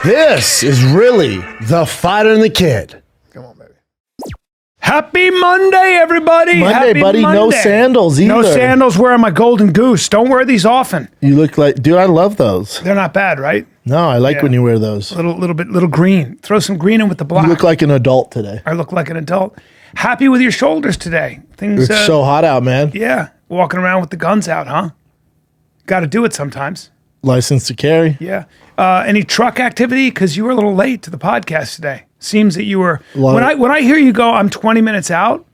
This is really the Fighter and the Kid. Come on, baby. Happy Monday, everybody. Monday, Happy buddy. Monday. No sandals either. No sandals wearing my golden goose. Don't wear these often. You look like, dude, I love those. They're not bad, right? No, I like when you wear those. Little green. Throw some green in with the black. You look like an adult today. I look like an adult. Happy with your shoulders today. Things. It's so hot out, man. Yeah, walking around with the guns out, huh? Got to do it sometimes. License to carry. Yeah. Any truck activity? Because you were a little late to the podcast today. Seems that you were. When I hear you go, I'm 20 minutes out.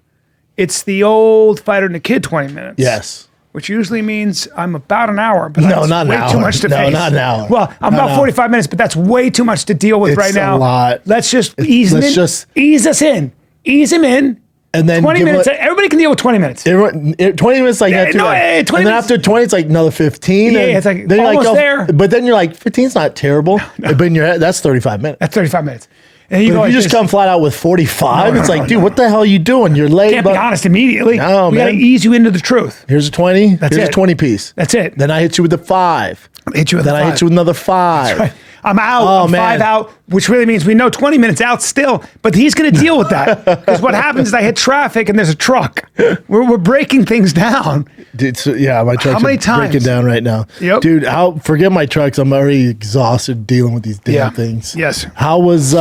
It's the old Fighter and the Kid 20 minutes. Yes. Which usually means I'm about an hour. But No, that's not an way hour. too much to No, face. not an hour. Well, I'm Not about an 45 minutes, but that's way too much to deal with right now. It's a lot. Let's just ease him in. Ease us in. Ease him in. And then 20 minutes. Everybody can deal with 20 minutes. 20 minutes like that. 20 and then minutes. after 20, it's like another 15. Yeah, and it's like then you're almost there. But then you're like, 15's not terrible. But in your head, that's 35 minutes. That's 35 minutes. And you But go if like you just this. come flat out with 45, No, it's no, like, no, dude, no. what the hell are you doing? You're late. Can't be honest immediately. No, we got to man. ease you into the truth. Here's a 20. That's Here's it. a 20 piece. That's it. Then I hit you with a 5. Hit you with Then a I hit five. you with another 5. Right. I'm out. Oh, I'm 5 man. out, which really means we know 20 minutes out still, but he's going to deal with that. Because what happens is I hit traffic and there's a truck. We're breaking things down. Dude, so, yeah, my truck's many times? breaking down right now. Yep. Dude, forget my trucks. I'm already exhausted dealing with these damn Yeah. things. Yes. How was,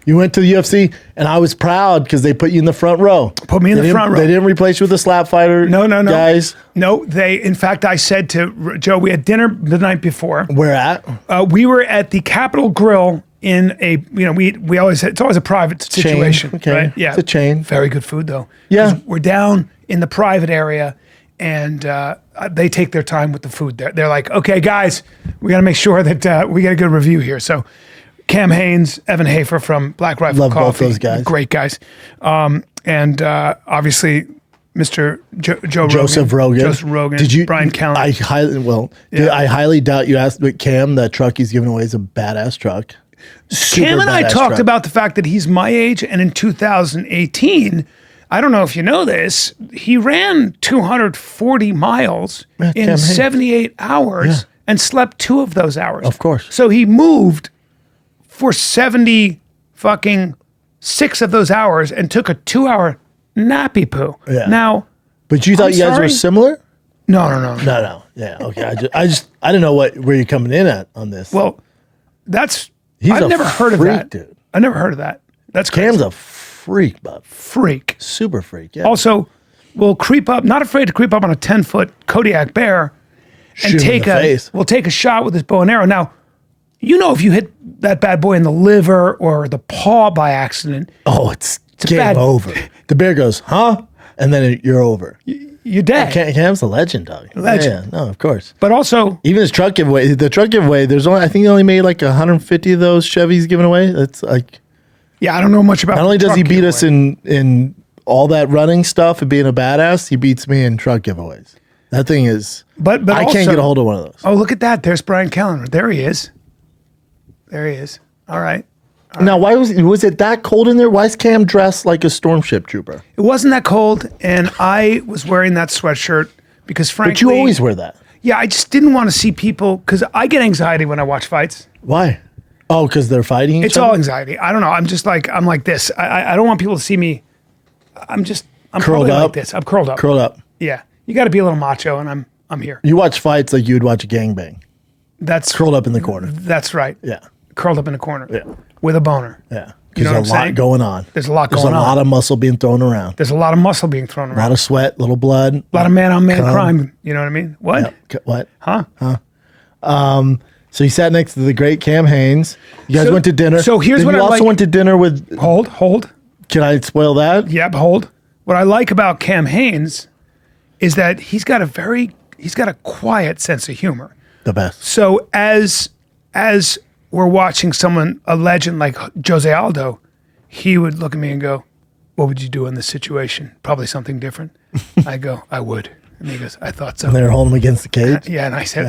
you went to the UFC, and I was proud because they put you in the front row. Put me in the front row. They didn't replace you with a slap fighter. No. Guys, No, in fact, I said to Joe, we had dinner the night before. where at? We were at the Capitol Grill in a, we always, it's always a private situation. Okay. Right? Yeah. It's a chain. Very good food though. Yeah. 'Cause we're down in the private area and they take their time with the food. They're like, okay, guys, we got to make sure that we get a good review here. So Cam Haynes, Evan Hafer from Black Rifle Love Coffee. both those guys. Great guys. And obviously Mr. Joseph Rogan. Joseph Rogan. Did you? Brian Callen. I highly doubt you asked, but Cam, that truck he's giving away is a badass truck. Cam and I badass talked truck. about the fact that he's my age, and in 2018, I don't know if you know this, he ran 240 miles Cam in Haynes. 78 hours Yeah. and slept 2 of those hours. Of course. So he moved for 70 fucking 6 of those hours and took a 2-hour nappy poo. Yeah. Now, But you thought I'm you guys sorry? were similar? no. No. Yeah. Okay. I didn't know where you're coming in at on this. Well, He's I've a never heard of freak, that. dude. I never heard of that. That's crazy. Cam's a freak, bud. freak. Super freak. Yeah. Also, will creep up, not afraid to creep up on a 10-foot Kodiak bear and Shoot him in the face. will take a shot with his bow and arrow. Now, if you hit that bad boy in the liver or the paw by accident, Oh, it's a game bad- over. The bear goes, huh? And then you're over. you're dead. Cam's a legend, dog. Legend. Yeah, no, of course. But also, Even his truck giveaway, I think he only made like 150 of those Chevys given away. That's like, yeah, I don't know much about not only does he beat us in all that running stuff and being a badass, he beats me in truck giveaways. That thing is, But I also, can't get a hold of one of those. Oh, look at that. There's Brian Callen. There he is. All right. Now, why was it that cold in there? Why is Cam dressed like a storm ship trooper? It wasn't that cold, and I was wearing that sweatshirt because frankly... But you always wear that. Yeah, I just didn't want to see people, because I get anxiety when I watch fights. Why? Oh, because they're fighting each It's other? all anxiety. I don't know. I'm like this. I don't want people to see me. I'm Curled probably up? like this. I'm curled up. Curled up. Yeah. You got to be a little macho, and I'm here. You watch fights like you would watch a gangbang. That's Curled up in the corner. That's right. Yeah. Curled up in a corner. Yeah. With a boner. Yeah. You know There's what a I'm lot saying? going on. There's a lot There's going a on. lot of muscle being thrown around. There's a lot of muscle being thrown A around. lot of sweat, little blood. A lot of man-on-man Cum. crime. You know what I mean? What? What? Huh? So you sat next to the great Cam Haynes. You guys So- went to dinner. so here's Then what you I also like- went to dinner with. Hold. Can I spoil that? Yep, hold. What I like about Cam Haynes is that he's got a quiet sense of humor. The best. So as we're watching a legend like Jose Aldo, he would look at me and go, "What would you do in this situation? Probably something different." I go, "I would." And he goes, "I thought so." And they were holding him against the cage. Yeah, and I said,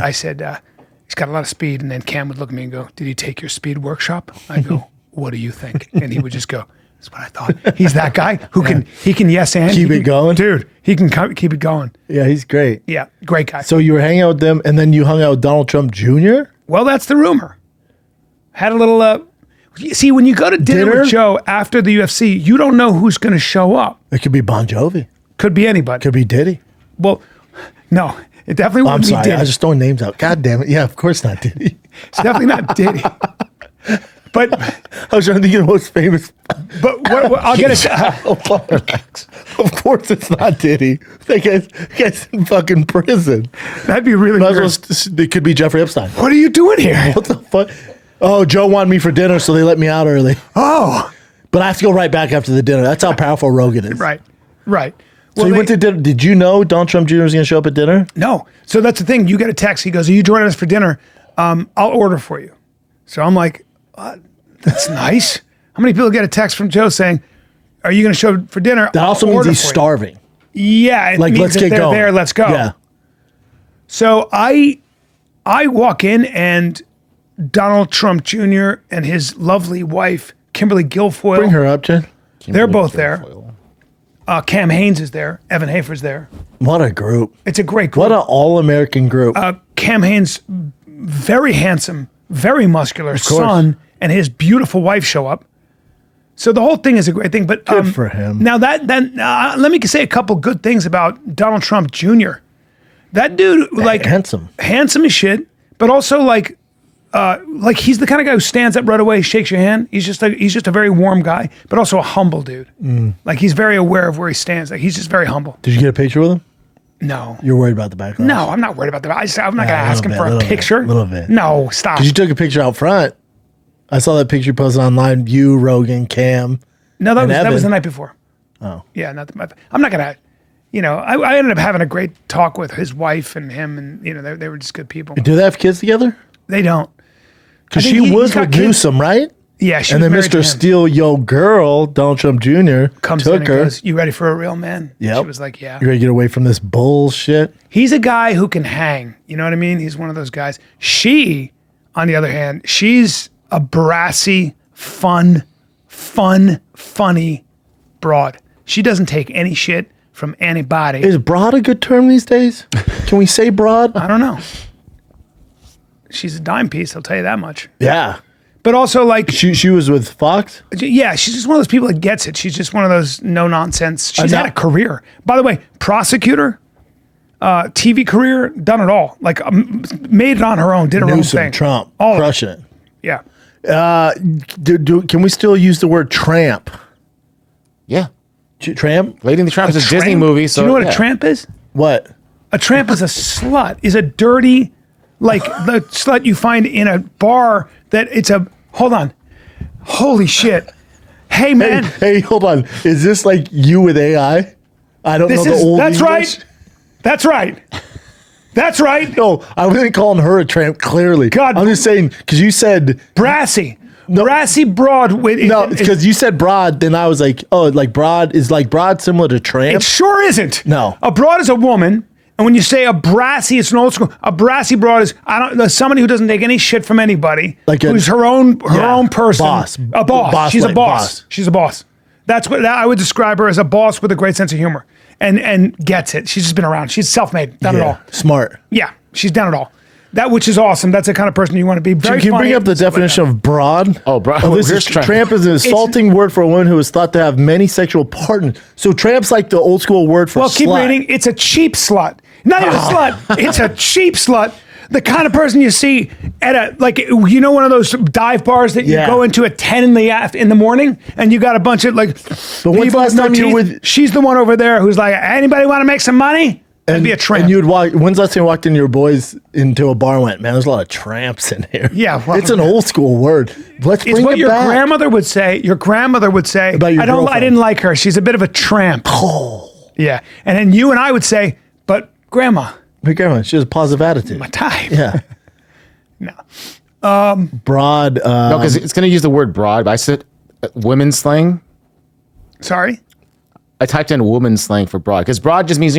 he's got a lot of speed. And then Cam would look at me and go, "Did he take your speed workshop?" I go, "What do you think?" And he would just go, "That's what I thought." He's that guy who can yes and Keep it going? dude. He can keep it going. Yeah, he's great. Yeah, great guy. So you were hanging out with them, and then you hung out with Donald Trump Jr.? Well, that's the rumor. Had a little. See, when you go to dinner with Joe after the UFC, you don't know who's going to show up. It could be Bon Jovi. Could be anybody. Could be Diddy. Well, no, it definitely wouldn't I'm sorry, be Diddy. I was just throwing names out. God damn it. Yeah, of course not Diddy. It's definitely not Diddy. But I was trying to think of the most famous. But what I'll get it. Of course it's not Diddy. That guy's in fucking prison. That'd be really Might weird. as well, it could be Jeffrey Epstein. What are you doing here? What the fuck? Oh, Joe wanted me for dinner, so they let me out early. Oh, But I have to go right back after the dinner. That's how powerful Rogan is. right. So you went to dinner. Did you know Donald Trump Jr. was going to show up at dinner? No. So that's the thing. You get a text. He goes, "Are you joining us for dinner? I'll order for you." So I'm like, "That's nice." How many people get a text from Joe saying, "Are you going to show up for dinner?" That also means he's starving. Yeah, it Like, means let's that get they're going. there. Let's go. Yeah. So I walk in and Donald Trump Jr. and his lovely wife Kimberly Guilfoyle. Bring her up, Jen. They're both there. Cam Haines is there. Evan Hafer's there. What a group. It's a great group. What an all-American group. Cam Haines, very handsome, very muscular son, and his beautiful wife show up. So the whole thing is a great thing. But Good for him. Now let me say a couple good things about Donald Trump Jr. That dude, like handsome as shit, but also like he's the kind of guy who stands up right away, shakes your hand. He's just a very warm guy, but also a humble dude. Like he's very aware of where he stands. Like he's just very humble. Did you get a picture with him? No. You're worried about the background? No, I'm not worried about that. I'm not going to ask him for a little picture. A little bit. No, stop. Because you took a picture out front. I saw that picture posted online. You, Rogan, Cam. No, that was Evan. the night before. Oh. Yeah, I'm not going to, I ended up having a great talk with his wife and him, and, they were just good people. Do they have kids together? They don't. Because I think she he's was got with kids. Newsom, right? Yeah, she And was then married to Mr. him. Steal Yo Girl, Donald Trump Jr., Comes in took and her. goes, "You ready for a real man?" Yep. She was like, "Yeah." You ready to get away from this bullshit? He's a guy who can hang. You know what I mean? He's one of those guys. She, on the other hand, she's a brassy, funny broad. She doesn't take any shit from anybody. Is broad a good term these days? Can we say broad? I don't know. She's a dime piece, I'll tell you that much. Yeah. But also, like, She was with Fox? yeah, she's just one of those people that gets it. She's just one of those no nonsense. She's had a career. By the way, prosecutor, TV career, done it all. Like, made it on her own, did her own Newsom, thing. Trump, All of it. crushing it. Yeah. Can we still use the word tramp? Yeah. Tramp? Lady and the Tramp is a Disney Tramp? movie. Do So you know what yeah. a tramp is? What? A tramp is a slut, is a dirty, like the slut you find in a bar that it's a, hold on. Holy shit. Hey, man. Hey, hold on. Is this like you with AI? I don't know the old That's English. right. That's right. That's right. No, I wasn't calling her a tramp, clearly. God. I'm just saying, because you said, Brassy. No. Brassy broad. no, because you said broad, then I was like, oh, like broad, is like broad similar to tramp? It sure isn't. No. A broad is a woman. And when you say a brassy, it's an old school. A brassy broad is somebody who doesn't take any shit from anybody. Like who's her own person. Boss. A boss. She's like a boss. She's a boss. That's what I would describe her as, a boss with a great sense of humor and gets it. She's just been around. She's self-made, done it all. Smart. Yeah, she's done it all. That which is awesome. That's the kind of person you want to be. Very Can you funny. bring up the definition of broad? Oh, broad. This Here's is tramp. tramp is an insulting word for a woman who is thought to have many sexual partners. So tramp's like the old school word for Well, keep slut. reading. It's a cheap slut. Not even a slut. It's a cheap slut. The kind of person you see at a, like, you know, one of those dive bars that you Yeah. go into at 10 in the morning, and you got a bunch of, like, But when's the people last with no time you were teeth. with... She's the one over there who's like, anybody want to make some money? That'd be a tramp. And you would walk. When's the last time you walked in your boys into a bar and went, man, there's a lot of tramps in here. Yeah, well, it's an old school word. Let's it's bring what it your back. grandmother would say. Your grandmother would say, About your I girlfriend. didn't like her. She's a bit of a tramp. Oh, Yeah. And then you and I would say, but grandma, my grandma, she has a positive attitude. my time. Yeah, No. broad. No, because it's going to use the word broad. But I said women's slang. Sorry? I typed in women's slang for broad because broad just means,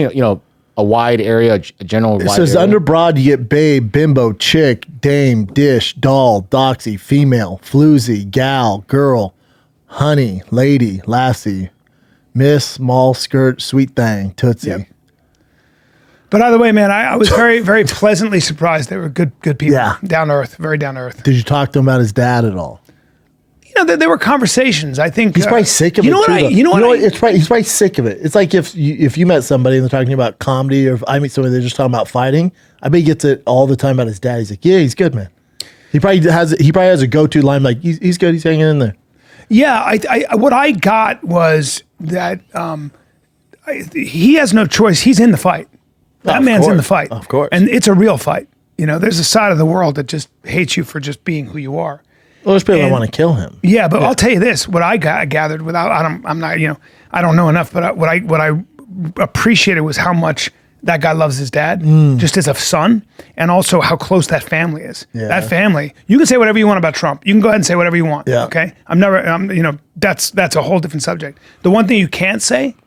a wide area, a general It wide says area. under broad you get babe, bimbo, chick, dame, dish, doll, doxy, female, floozy, gal, girl, honey, lady, lassie, miss, small skirt, sweet thing, tootsie. Yep. But either way, man, I was very, very pleasantly surprised. They were good people. Yeah. Down to earth, very down to earth. Did you talk to him about his dad at all? You know, there were conversations. I think He's probably sick of it. He's probably sick of it. It's like if you met somebody and they're talking about comedy, or if I meet somebody they're just talking about fighting. I bet he gets it all the time about his dad. He's like, yeah, he's good, man. He probably has a go-to line like he's good. He's hanging in there. Yeah, what I got was that he has no choice. He's in the fight. That man's in the fight, of course, and it's a real fight. You know, there's a side of the world that just hates you for just being who you are. Well, there's people that want to kill him. Yeah, but I'll tell you this: what I gathered I'm not, you know, I don't know enough, but what I appreciated was how much that guy loves his dad, just as a son, and also how close that family is. Yeah. That family, you can say whatever you want about Trump. You can go ahead and say whatever you want. Yeah. Okay. You know, that's a whole different subject. The one thing you can't say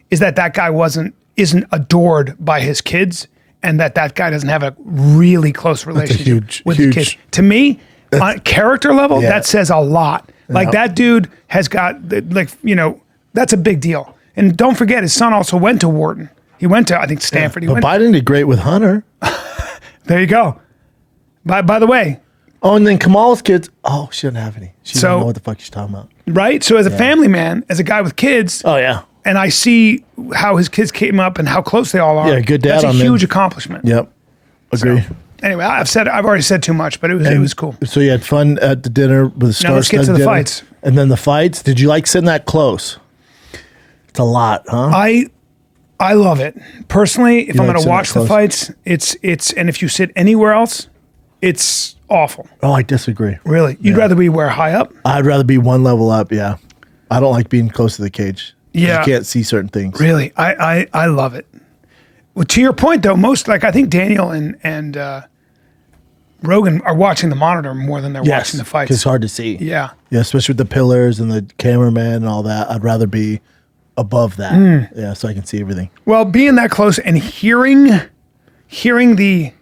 is that guy isn't adored by his kids, and that guy doesn't have a really close relationship with his kids. To me, on character level, that says a lot. Like that dude has got you know, that's a big deal. And don't forget, his son also went to Wharton. He went to, I think, Stanford. But Biden did great with Hunter. There you go. By the way. Oh, and then Kamala's kids. Oh, she doesn't have any. She doesn't know what the fuck she's talking about. Right? So as a family man, as a guy with kids. Oh, yeah. And I see how his kids came up and how close they all are. Yeah, good dad. That's a huge accomplishment. Yep. Agree. So, anyway, I've already said too much, but it was cool. So you had fun at the dinner with the stars. Now let's get to the fights. And then the fights. Did you like sitting that close? It's a lot, huh? I love it. Personally, if I'm going to watch the close? fights, it's and if you sit anywhere else, it's awful. Oh, I disagree. Really? You'd rather be where high up? I'd rather be one level up, yeah. I don't like being close to the cage. Yeah. You can't see certain things. Really? I love it. Well, to your point though, I think Daniel and Rogan are watching the monitor more than they're watching the fights. It's hard to see. Yeah. Yeah, especially with the pillars and the cameraman and all that. I'd rather be above that. Yeah, so I can see everything. Well, being that close and hearing the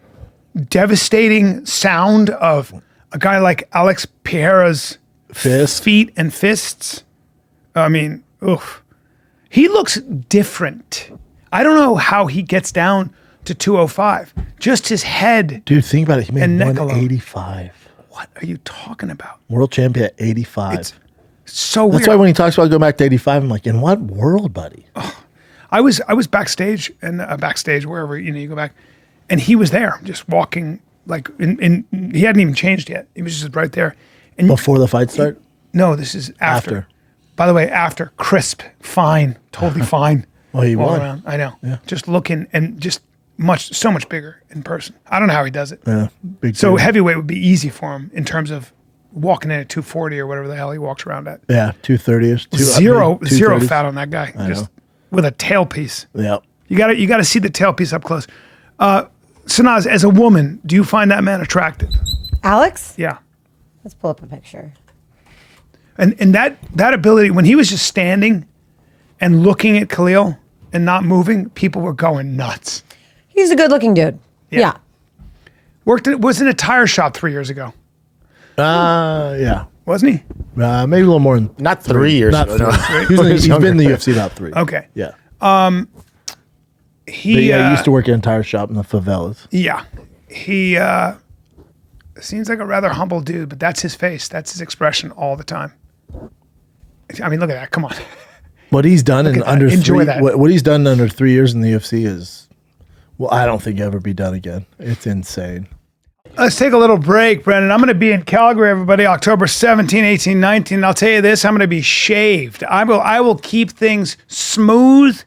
devastating sound of a guy like Alex Pereira's feet and fists. I mean, oof. He looks different. I don't know how he gets down to 205. Just his head. Dude, think about it. He made and 185. What are you talking about? World champion at 85. It's so weird. That's why when he talks about going back to 85, I'm like, in what world, buddy? I was backstage and backstage wherever you go back, and he was there just walking like he hadn't even changed yet. He was just right there. And before the fight start? No, this is after. By the way, after crisp, fine, totally fine. Well, he all won. around. I know. Yeah. Just looking and just so much bigger in person. I don't know how he does it. Yeah, big. So heavyweight would be easy for him in terms of walking in at 240 or whatever the hell he walks around at. Yeah, 230ish. Zero fat on that guy. Just with a tailpiece. Yeah. You got to see the tailpiece up close. Sanaz, as a woman, do you find that man attractive? Alex? Yeah. Let's pull up a picture. And that ability, when he was just standing and looking at Khalil and not moving, people were going nuts. He's a good-looking dude. Yeah. Was in a tire shop 3 years ago. Yeah. Wasn't he? Maybe a little more than Not 3 years not ago. three. No. He's been in the UFC about 3. Okay. Yeah. He used to work in a tire shop in the favelas. Yeah. He seems like a rather humble dude, but that's his face. That's his expression all the time. I mean, look at that. Come on. What he's done in under Enjoy 3 that. what he's done under 3 years in the UFC is, well, I don't think ever be done again. It's insane. Let's take a little break, Brendan. I'm going to be in Calgary, everybody, October 17, 18, 19. And I'll tell you this, I'm going to be shaved. I will keep things smooth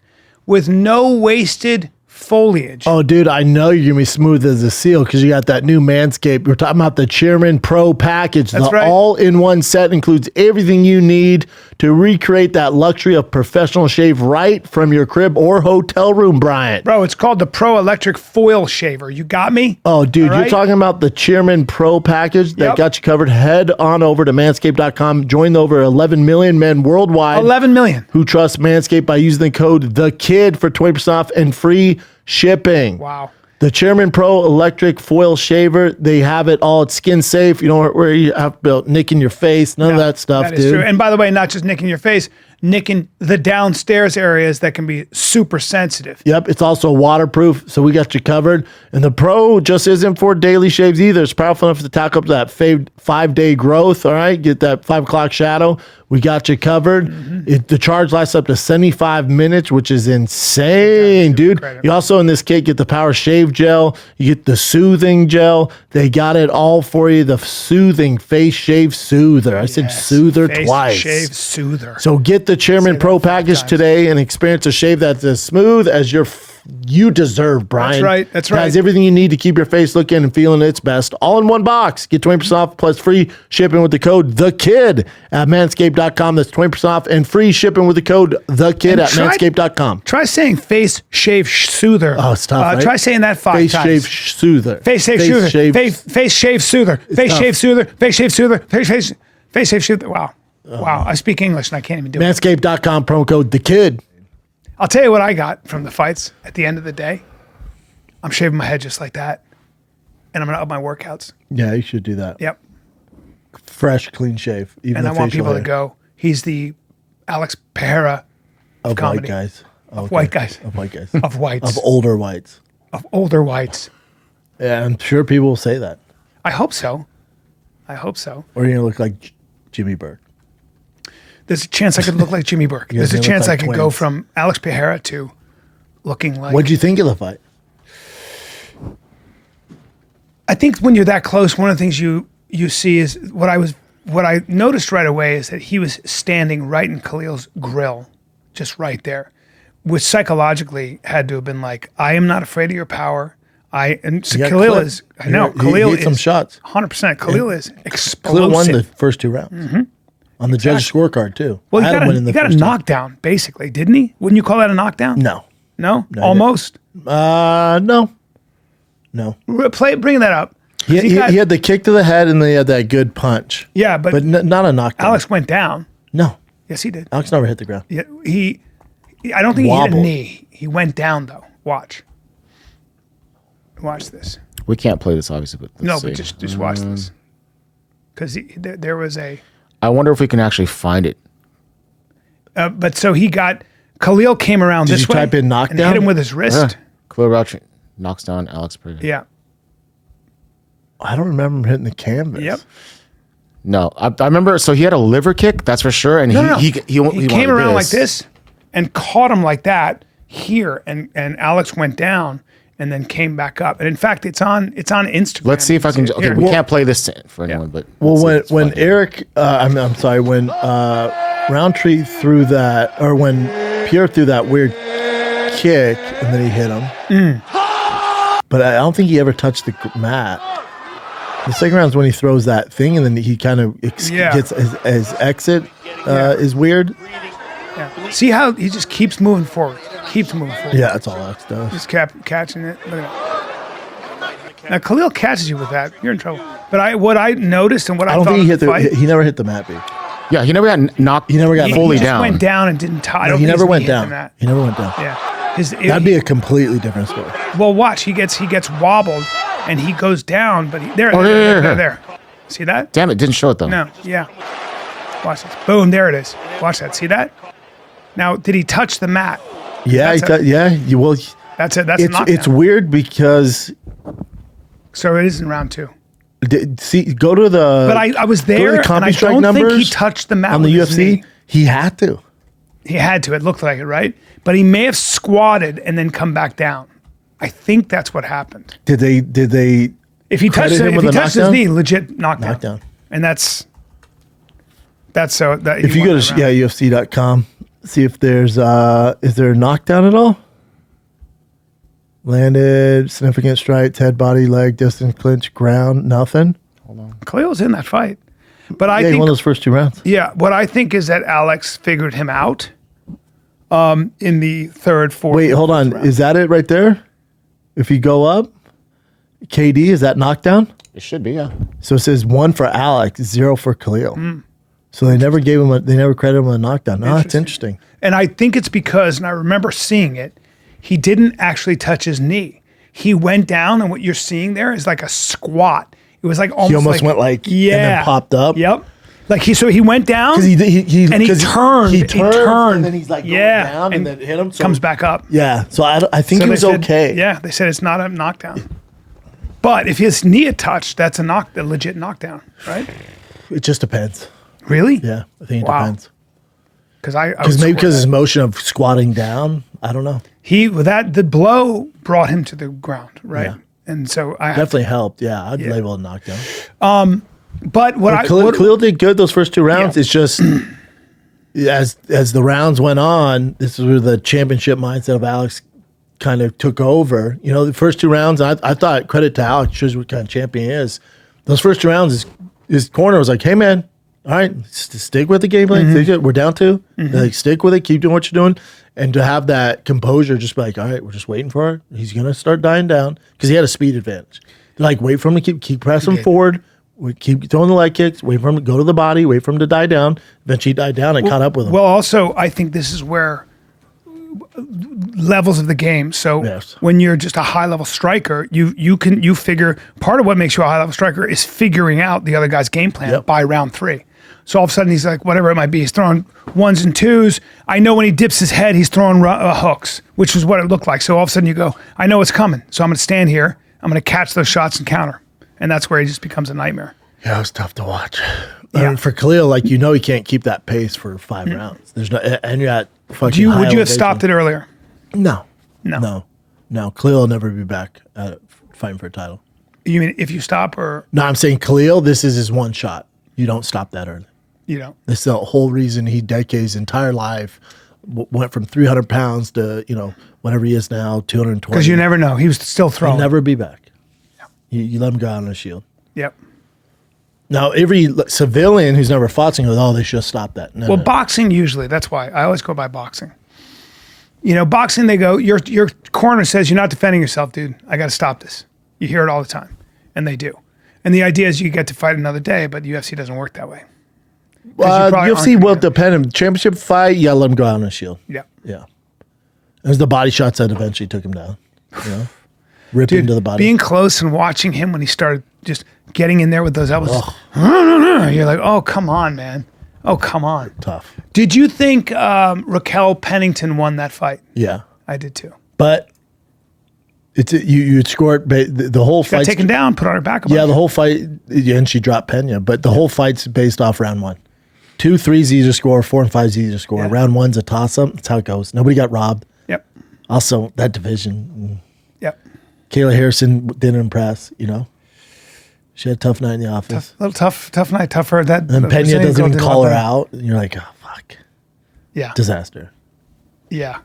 with no wasted foliage. Oh, dude, I know you're going to be smooth as a seal because you got that new Manscaped. We're talking about the Chairman Pro package. That's the right. all-in-one set includes everything you need to recreate that luxury of professional shave right from your crib or hotel room, Bryan. Bro, it's called the Pro Electric Foil Shaver. You got me? Oh, dude, All right? you're talking about the Chairman Pro package that Yep. got you covered. Head on over to manscaped.com. Join the over 11 million men worldwide 11 million. who trust Manscaped by using the code THEKID for 20% off and free shipping. Wow. The Chairman Pro Electric Foil Shaver, they have it all. It's skin safe. You don't worry you have to nicking your face. None of that stuff, That is dude. true. And by the way, not just nicking your face, nicking the downstairs areas that can be super sensitive. Yep, it's also waterproof, so we got you covered. And the Pro just isn't for daily shaves either. It's powerful enough to tackle up to that 5-day growth, all right? Get that 5 o'clock shadow. We got you covered. The charge lasts up to 75 minutes, which is insane, dude. Incredible. You also, in this kit, get the Power Shave Gel. You get the Soothing Gel. They got it all for you. The Soothing Face Shave Soother. I said Soother Face twice. Shave Soother. So get the Chairman Pro package today and experience a shave that's as smooth as you deserve, Bryan. That's right. That's right. It has everything you need to keep your face looking and feeling its best, all in one box. Get 20% off plus free shipping with the code TheKid at manscaped.com. That's 20% off and free shipping with the code TheKid at manscaped.com. Try saying Face Shave Soother. Oh, it's tough, right? Try saying that 5 Face times. Shave Soother. Face Shave Soother. Face Shave Soother. Face tough. Shave Soother. Face Shave Soother. Face Shave Soother. Wow. Wow. I speak English and I can't even do it. Manscaped.com, promo code TheKid. I'll tell you what I got from the fights at the end of the day. I'm shaving my head just like that. And I'm going to up my workouts. Yeah, you should do that. Yep. Fresh, clean shave. Even And the I want facial people hair. to go, he's the Alex Pereira of Of comedy. white guys. Of white guys. Of white guys. Of whites. Of older whites. Of older whites. Yeah, I'm sure people will say that. I hope so. I hope so. Or you're going to look like Jimmy Burke. There's a chance I could look like Jimmy Burke. You guys There's a gonna look chance like I could go twins. from Alex Pereira to looking like. What'd you think of the fight? I think when you're that close, one of the things you see is what I noticed right away is that he was standing right in Khalil's grill, just right there, which psychologically had to have been like, I am not afraid of your power. So got Khalil clipped. is. I know He Khalil hit is some shots. 100%. Khalil is explosive. Khalil won the first 2 rounds. On the judge's scorecard, too. Well, I he had him winning the got a first 2. knockdown, basically, didn't he? Wouldn't you call that a knockdown? No. No? he Almost. No. No. Bring that up. He had the kick to the head and then he had that good punch. Yeah, but not a knockdown. Alex went down. No. Yes, he did. Alex never hit the ground. Yeah, I don't think he hit Wobbled. a knee. He went down though. Watch this. We can't play this, obviously, but let's see. But just watch this. Because there was a. I wonder if we can actually find it. But so Khalil came around this you way type in and knockdown? hit him with his wrist. Khalil Rountree knocks down Alex Pereira. Yeah. I don't remember him hitting the canvas. Yep. No, I remember. So he had a liver kick, that's for sure. And No. he came around like this and caught him like that here, and Alex went down and then came back up. And in fact, it's on Instagram. Let's see if I can. Okay, Here. we can't play this for anyone, but Well, let's see if when it's fun. Eric, I'm sorry, when Roundtree threw that, or when Pierre threw that weird kick and then he hit him. But I don't think he ever touched the mat. The second round is when he throws that thing and then he kind of gets his exit is weird. Yeah. See how he just keeps moving forward. Yeah, that's all Alex does. Just kept catching it. Look at that. Now Khalil catches you with that, you're in trouble. But what I noticed and what I I don't thought think of the fight, he never hit the mat, B. yeah, he never got knocked. He never got fully he just down. went down and didn't tie. He never went down. He never went down. Yeah. That'd be a completely different story. Well, watch. He gets wobbled, and he goes down. But there. See that? Damn it, didn't show it though. No. Yeah. Watch this. Boom. There it is. Watch that. See that? Now, did he touch the mat? Yeah, well, That's it. That's a knockdown. it's weird because So it is in round 2. go to the. But I was there, the and I CompuStrike don't think he numbers touched the mat on the with his UFC. knee. He had to. He had to. It looked like it, right? But he may have squatted and then come back down. I think that's what happened. Did they? If he touched Credit him if with he a touched his knockdown? knee, legit knockdown. Knockdown. And that's so that If you go to UFC.com, see if there's is there a knockdown at all? Landed, significant strikes, head, body, leg, distance, clinch, ground, nothing. Khalil's in that fight. But I He think won those first 2 rounds. yeah, what I think is that Alex figured him out in the third, fourth. Wait, hold on. round. Is that it right there? If you go up, KD, is that knockdown? It should be, yeah. So it says 1 for Alex, 0 for Khalil. Hmm. So they never gave him they never credited him a knockdown. Oh, that's interesting. And I think it's because, and I remember seeing it, he didn't actually touch his knee. He went down, and what you're seeing there is like a squat. It was like almost He almost went like, and then popped up. Yep. Like he went down he and he turned. He turned, and then he's like going down and then hit him. So, comes back up. Yeah. So I think he was okay. Yeah, they said it's not a knockdown. But if his knee had touched, that's a legit knockdown, right? It just depends. Really? Yeah, I think it depends. Because maybe because his motion of squatting down, I don't know. The blow brought him to the ground, right? Yeah. And so I definitely helped. Yeah, I'd label it a knockdown. But Khalil did good those first 2 rounds. Yeah. It's just as the rounds went on, this is where the championship mindset of Alex kind of took over. You know, the first 2 rounds, I thought, credit to Alex, shows what kind of champion he is. Those first 2 rounds, his corner was like, "Hey man, all right, stick with the game plan. We're down 2. Like, stick with it. Keep doing what you're doing." And to have that composure, just be like, "All right, we're just waiting for it. He's gonna start dying down," because he had a speed advantage. Like, wait for him to keep pressing forward. We keep throwing the leg kicks. Wait for him to go to the body. Wait for him to die down. Eventually, he died down and caught up with him. Well, also, I think this is where levels of the game. So when you're just a high level striker, you figure part of what makes you a high level striker is figuring out the other guy's game plan by round 3. So all of a sudden he's like, whatever it might be, he's throwing 1s and 2s. I know when he dips his head, he's throwing hooks, which is what it looked like. So all of a sudden you go, I know it's coming. So I'm going to stand here. I'm going to catch those shots and counter. And that's where he just becomes a nightmare. Yeah, it was tough to watch. I mean, for Khalil, like, he can't keep that pace for 5 rounds. There's no, and you're at fucking would you have stopped it earlier? No. Khalil will never be back fighting for a title. You mean if you stop or? No, I'm saying Khalil, this is his one shot. You don't stop that early. You don't. This is the whole reason he dedicated his entire life, went from 300 pounds to, whatever he is now, 220. Because you never know. He was still throwing. He'll never be back. Yeah. You let him go out on a shield. Yep. Now, every civilian who's never fought goes, "Oh, they should stop that." No. Boxing usually, that's why. I always go by boxing. Boxing, they go, your corner says you're not defending yourself, dude. I got to stop this. You hear it all the time. And they do. And the idea is you get to fight another day, but UFC doesn't work that way. UFC will depend on championship fight. You got to let him go out on a shield. Yeah. Yeah. It was the body shots that eventually took him down. Rip into the body. Being close and watching him when he started just getting in there with those elbows. You're like, oh, come on, man. Oh, come on. Tough. Did you think Raquel Pennington won that fight? Yeah. I did too. But you scored the whole fight. Got taken down, put on her back. The whole fight, and she dropped Pena. But the whole fight's based off round 1. 2, 3's easy to score. 4 and 5's easy to score. Yeah. Round 1's a toss-up. That's how it goes. Nobody got robbed. Yep. Also, that division. Yep. Kayla Harrison didn't impress, She had a tough night in the office. Tough night, tougher. And Pena doesn't even call her out. And you're like, oh, fuck. Yeah. Disaster. Yeah.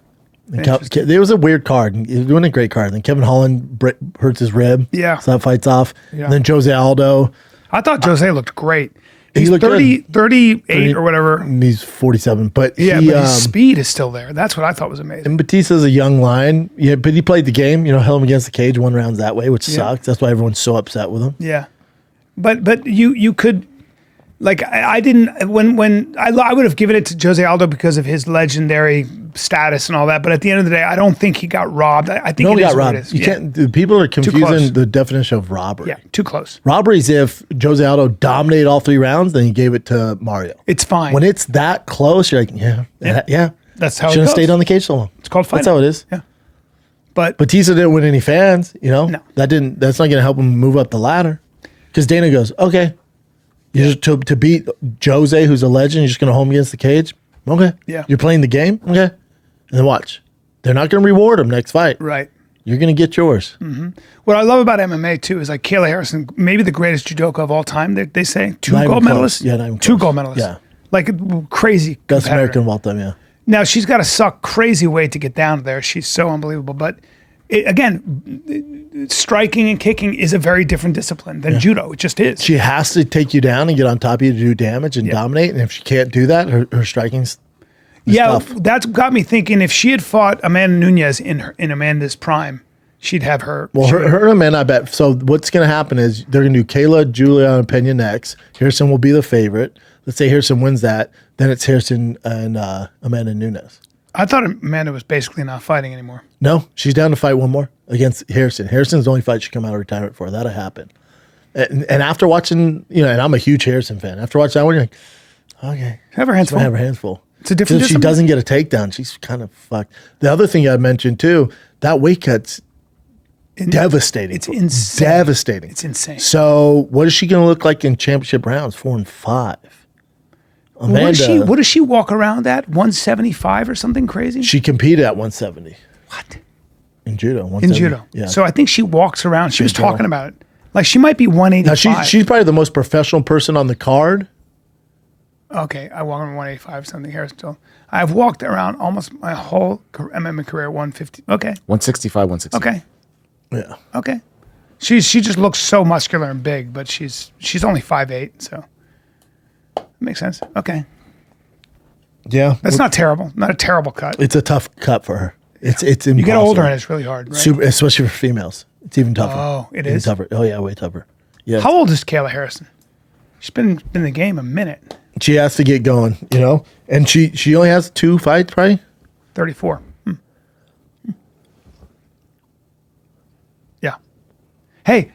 There was a weird card. It was doing a great card. Then Kevin Holland hurts his rib. Yeah. So that fight's off. Yeah. And then Jose Aldo. I thought Jose looked great. He's 38 or whatever. And he's 47. But but his speed is still there. That's what I thought was amazing. And Bautista's a young lion. Yeah, but he played the game, held him against the cage, 1 rounds that way, which sucks. That's why everyone's so upset with him. Yeah. But you could, like, I didn't, when I would have given it to Jose Aldo because of his legendary status and all that. But at the end of the day, I don't think he got robbed. I think he got robbed. You can't. People are confusing the definition of robbery. Yeah, too close. Robbery is if Jose Aldo dominated all 3 rounds, then he gave it to Mario. It's fine. When it's that close, you're like, yeah. That's how it goes. Shouldn't have stayed on the cage so long. It's called fighting. That's how it is. Yeah. But Bautista didn't win any fans, No. That's not going to help him move up the ladder. Because Dana goes, okay, to beat Jose, who's a legend, you're just going to hold him against the cage? Okay. Yeah. You're playing the game? Okay. And then watch. They're not going to reward him next fight. Right. You're going to get yours. Mm-hmm. What I love about MMA, too, is like Kayla Harrison, maybe the greatest judoka of all time, they say. 2 gold medalists? Yeah, not even 2 close. gold medalists. Yeah. Like crazy Best competitor. American of all time, yeah. Now, she's got to suck crazy weight to get down there. She's so unbelievable. But again, striking and kicking is a very different discipline than judo. It just is. She has to take you down and get on top of you to do damage and dominate. And if she can't do that, her striking's tough. That's got me thinking if she had fought Amanda Nunes in Amanda's prime, she'd have her. Well, her and Amanda, I bet. So what's going to happen is they're going to do Kayla, Julia, and Pena next. Harrison will be the favorite. Let's say Harrison wins that. Then it's Harrison and Amanda Nunes. I thought Amanda was basically not fighting anymore. No, she's down to fight 1 more against Harrison. Harrison's the only fight she come out of retirement for. That'll happen. And after watching, and I'm a huge Harrison fan. After watching that one, you're like, okay, have her hands full. Have her hands full. It's a different. If she doesn't get a takedown, she's kind of fucked. The other thing I mentioned too, that weight cut's devastating. It's insane. Devastating. It's insane. So what is she going to look like in championship rounds? 4-5. Amanda, What does she walk around at? 175 or something crazy? she competed at 170 What? in judo. In 170. judo. Yeah. So I think she walks around. She was girl. talking about it. Like she might be 185. Now she's probably the most professional person on the card. Okay, I walk around 185 something here still. I've walked around almost my whole MMA career 150. Okay. 165, 160. Okay. Yeah. Okay. She just looks so muscular and big, but she's only 5'8", so that makes sense. Okay. Yeah. That's not terrible. Not a terrible cut. It's a tough cut for her. It's impossible. You get older and it's really hard, right? Super, especially for females. It's even tougher. Oh, it Even is? tougher. Oh yeah, way tougher. Yeah. How old is Kayla Harrison? She's been in the game a minute. She has to get going, and she only has 2 fights, probably. 34. Yeah. Hey,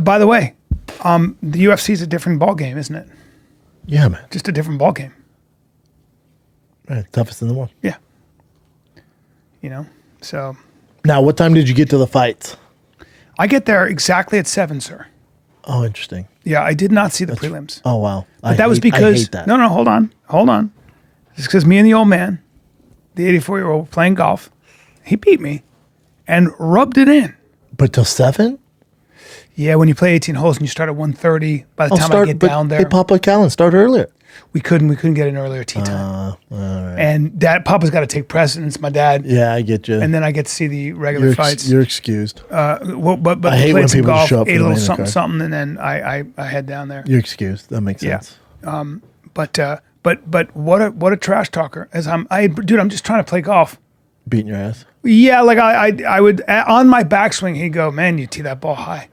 by the way, the UFC is a different ball game, isn't it? Yeah, man. Just a different ball game. Right, toughest in the world. Yeah. So Now, what time did you get to the fights? I get there exactly at 7, sir. Oh, interesting. Yeah, I did not see the prelims. Oh, wow. But that was because I hate that. no, hold on. It's because me and the old man, the 84-year-old playing golf, he beat me and rubbed it in. But till 7? Yeah, when you play 18 holes and you start at 1:30, by the time I get down there, Hey, Papa Callen, start earlier. we couldn't get an earlier tee time. And Papa's got to take precedence, my dad. Yeah, I get you. And then I get to see the regular fights. You're excused. But I hate played when some people golf, show up for ate a the little main something, card. something, and then I head down there. You're excused. That makes Yeah. sense. But what a trash talker. I'm just trying to play golf. Beating your ass. Yeah, like I would on my backswing, he'd go, man, you tee that ball high.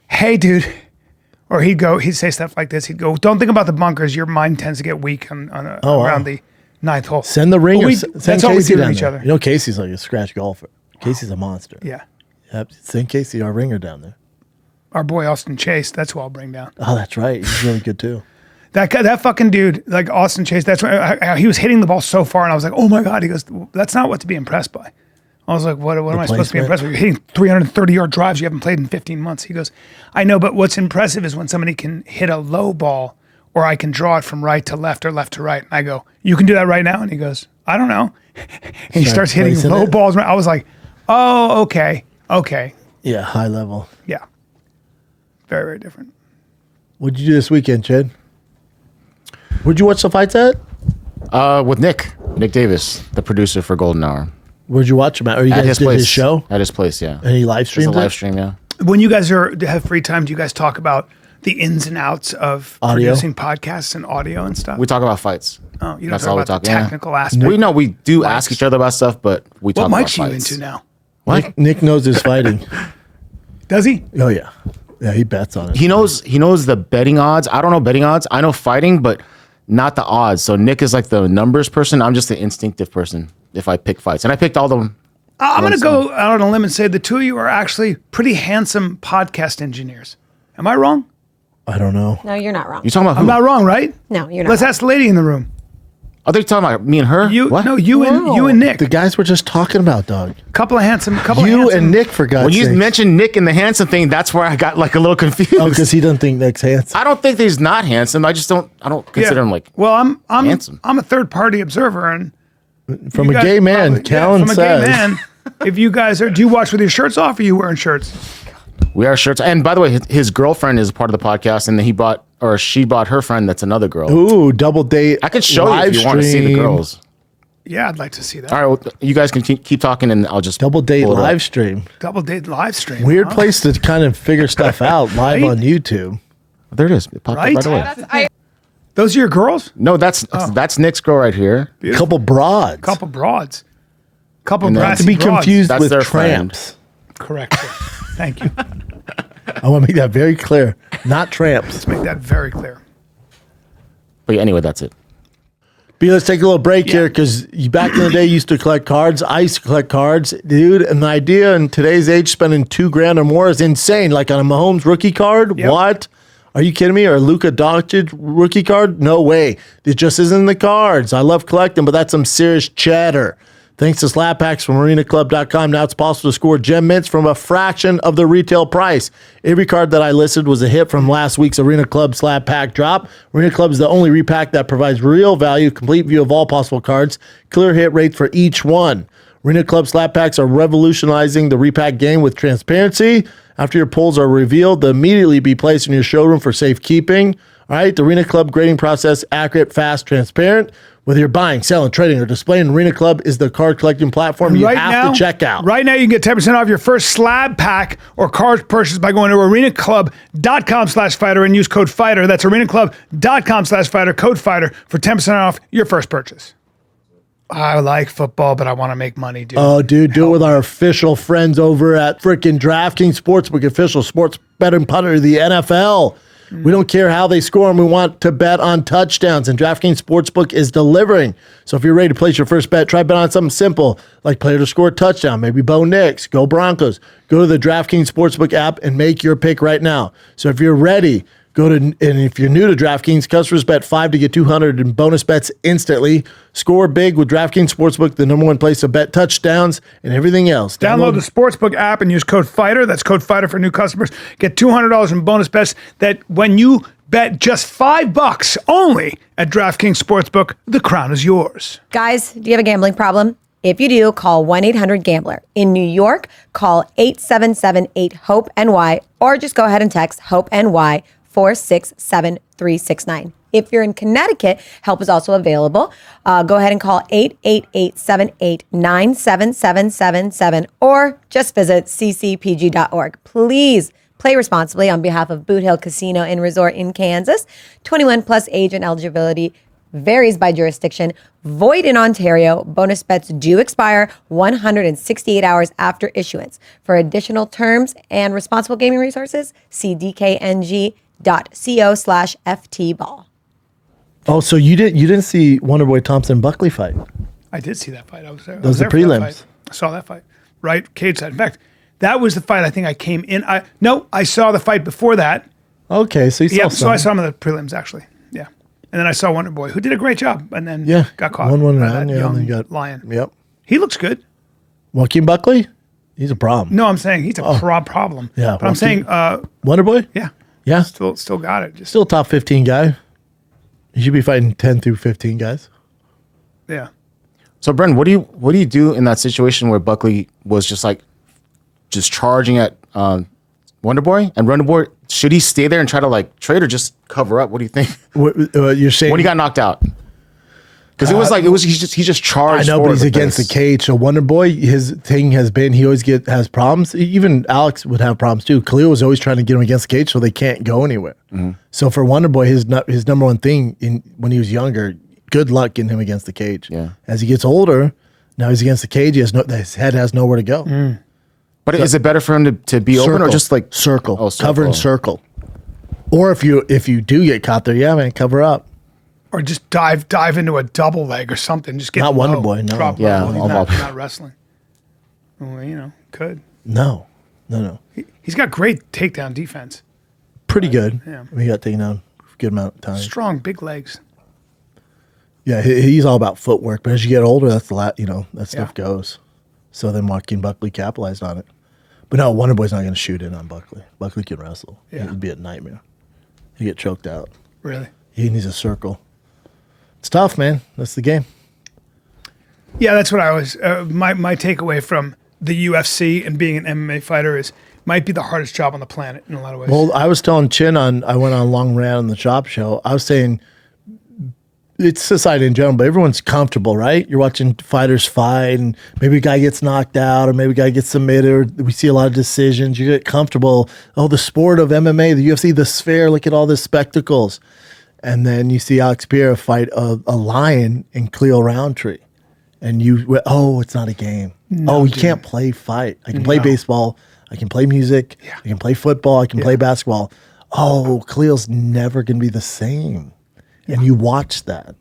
Hey, dude. Or he'd say stuff like this. He'd go, don't think about the bunkers. Your mind tends to get weak around the 9th hole. Send the ringer. Send that's all we Casey do to down each there. other. Casey's like a scratch golfer. Casey's a monster. Yeah. Yep. Send Casey, our ringer, down there. Our boy Austin Chase, that's who I'll bring down. Oh, that's right. He's really good too. That guy, that fucking dude, like Austin Chase, that's when he was hitting the ball so far, and I was like, oh my God. He goes, that's not what to be impressed by. I was like, what am I supposed to be impressed with? You're hitting 330-yard drives you haven't played in 15 months. He goes, I know, but what's impressive is when somebody can hit a low ball, or I can draw it from right to left or left to right. And I go, you can do that right now? And he goes, I don't know. And he starts hitting low balls. I was like, oh, okay. Yeah, high level. Yeah. Very, very different. What'd you do this weekend, Chad? Where'd you watch the fights at? With Nick Davis, the producer for Golden Hour. Where'd you watch him at? Or you At guys his did place. his show? At his place, yeah. And he live It's a streamed live it? stream, yeah. When you guys have free time, do you guys talk about the ins and outs of Audio? producing podcasts and audio and stuff? We talk about fights. Oh, you don't That's talk all we about the talk, yeah. technical aspect. We do Mics. ask each other about stuff, but we talk What about mics are you fights. into now? What? Nick knows his fighting. Does he? Oh, yeah. Yeah, he bets on it. He knows the betting odds. I don't know betting odds. I know fighting, but not the odds. So Nick is like the numbers person. I'm just the instinctive person if I pick fights. And I picked all the I'm going to go out on a limb and say the two of you are actually pretty handsome podcast engineers. Am I wrong? I don't know. No, you're not wrong. You talking about who? I'm not wrong, right? No, you're not. Let's ask the lady in the room. Are they talking about me and her? What? No, you and Nick. The guys we're just talking about, dog. Couple of handsome. You and Nick, for God's When you sake. mentioned Nick and the handsome thing, that's where I got like a little confused. Oh, because he doesn't think Nick's handsome. I don't think that he's not handsome. I don't consider him like Well, I'm handsome. I'm a third party observer, and From you a guys gay man, probably- Callen from a says. gay man. If you guys do you watch with your shirts off, or are you wearing shirts? we are shirts. And by the way, his girlfriend is part of the podcast, and then she bought her friend that's another girl. Ooh, double date. I can show you live if you want to see the stream. girls. Yeah, I'd like to see that. All right, well, you guys can keep talking, and I'll just Double date pull it up. live stream. Double date live stream. Weird huh? place to kind of figure stuff out live Right? on YouTube. There it is. It popped Right? up right away. Those are your girls? No, that's Nick's girl right here. Couple broads. Couple broads. Couple And then- brassy to be broads. confused That's with their tramps. Correct. Sir. Thank you. I want to make that very clear. Not tramps. Let's make that very clear. But yeah, anyway, that's it. B, let's take a little break here because back in the day, you used to collect cards. I used to collect cards, dude. And the idea in today's age, spending $2,000 or more is insane. Like on a Mahomes rookie card, what? Are you kidding me? Or a Luka Doncic rookie card? No way. It just isn't in the cards. I love collecting, but that's some serious chatter. Thanks to slab packs from arenaclub.com, now it's possible to score gem mints from a fraction of the retail price. Every card that I listed was a hit from last week's Arena Club slab pack drop. Arena Club is the only repack that provides real value, complete view of all possible cards, clear hit rates for each one. Arena Club slab packs are revolutionizing the repack game with transparency. After your pulls are revealed, they'll immediately be placed in your showroom for safekeeping. All right, the Arena Club grading process, accurate, fast, transparent. Whether you're buying, selling, trading, or displaying, Arena Club is the card collecting platform you have to check out. Right now, you can get 10% off your first slab pack or card purchase by going to arenaclub.com/fighter and use code FIGHTER. That's arenaclub.com/fighter, code FIGHTER for 10% off your first purchase. I like football, but I want to make money, dude. Oh, dude, do it with our official friends over at freaking DraftKings Sportsbook, official sports betting partner of the NFL. We don't care how they score, and we want to bet on touchdowns, and DraftKings Sportsbook is delivering. So if you're ready to place your first bet, try bet on something simple, like player to score a touchdown, maybe Bo Nix, go Broncos. Go to the DraftKings Sportsbook app and make your pick right now. So if you're ready, and if you're new to DraftKings, customers bet $5 to get $200 in bonus bets instantly. Score big with DraftKings Sportsbook, the number one place to bet touchdowns and everything else. Download the Sportsbook app and use code FIGHTER. That's code FIGHTER for new customers. Get $200 in bonus bets that when you bet just $5 only at DraftKings Sportsbook, the crown is yours. Guys, do you have a gambling problem? If you do, call 1-800-GAMBLER. In New York, call 877-8-HOPE-NY or just go ahead and text HOPE-NY 467-369. If you're in Connecticut, help is also available. Go ahead and call 888-78-97777 or just visit ccpg.org. Please play responsibly on behalf of Boot Hill Casino and Resort in Kansas. 21 plus age and eligibility varies by jurisdiction. Void in Ontario. Bonus bets do expire 168 hours issuance. For additional terms and responsible gaming resources, see dkng.co/ftball. Oh, so you didn't see Wonderboy Thompson Buckley fight? I did see that fight. I was there. Those are the prelims. I saw that fight. Right, cage side. In fact, that was the fight I think I came in. I saw the fight before that. Okay, so you saw so I saw him in the prelims actually. Yeah, and then I saw Wonderboy, who did a great job, and then got caught. One by round, that and young then got lion. Yep. He looks good. Joaquin Buckley, he's a problem. No, I'm saying he's a problem. Yeah, but I'm saying Wonderboy. Yeah, still got it. Still top 15 guy. He should be fighting 10 through 15 guys. Yeah. So, Brent, what do you do in that situation where Buckley was just charging at Wonderboy and Wonderboy? Should he stay there and try to trade or just cover up? What do you think? You're saying when he got knocked out? Because he just charged. I know, but he's against the cage. So Wonderboy, his thing has been he always has problems. Even Alex would have problems too. Khalil was always trying to get him against the cage, so they can't go anywhere. Mm-hmm. So for Wonderboy, his number one thing when he was younger, good luck getting him against the cage. Yeah. As he gets older, now he's against the cage. His head has nowhere to go. Mm. But is it better for him to be open or just circle? Oh, cover and circle. Or if you do get caught there, man, cover up. Or just dive into a double leg or something. Just get not low, Wonderboy, no. Drop yeah, low. Not wrestling. Well, could. No. He's got great takedown defense. Pretty good. Yeah. He got taken down a good amount of time. Strong, big legs. Yeah, he's all about footwork. But as you get older, that's that stuff goes. So then Joaquin Buckley capitalized on it. But no, Wonderboy's not going to shoot in on Buckley. Buckley can wrestle. Yeah. It'd be a nightmare. He'd get choked out. Really? He needs a circle. It's tough, man. That's the game. Yeah, that's what I was. My takeaway from the UFC and being an MMA fighter is might be the hardest job on the planet in a lot of ways. Well, I was telling Chin I went on a long rant on the Chop Show. I was saying it's society in general, but everyone's comfortable, right? You're watching fighters fight, and maybe a guy gets knocked out, or maybe a guy gets submitted, or we see a lot of decisions. You get comfortable. Oh, the sport of MMA, the UFC, the sphere, look at all the spectacles. And then you see Alex Pereira fight a lion in Khalil Rountree. And it's not a game. No, you can't play fight. I can play baseball. I can play music. Yeah. I can play football. I can play basketball. Oh, Khalil's never going to be the same. Yeah. And you watch that.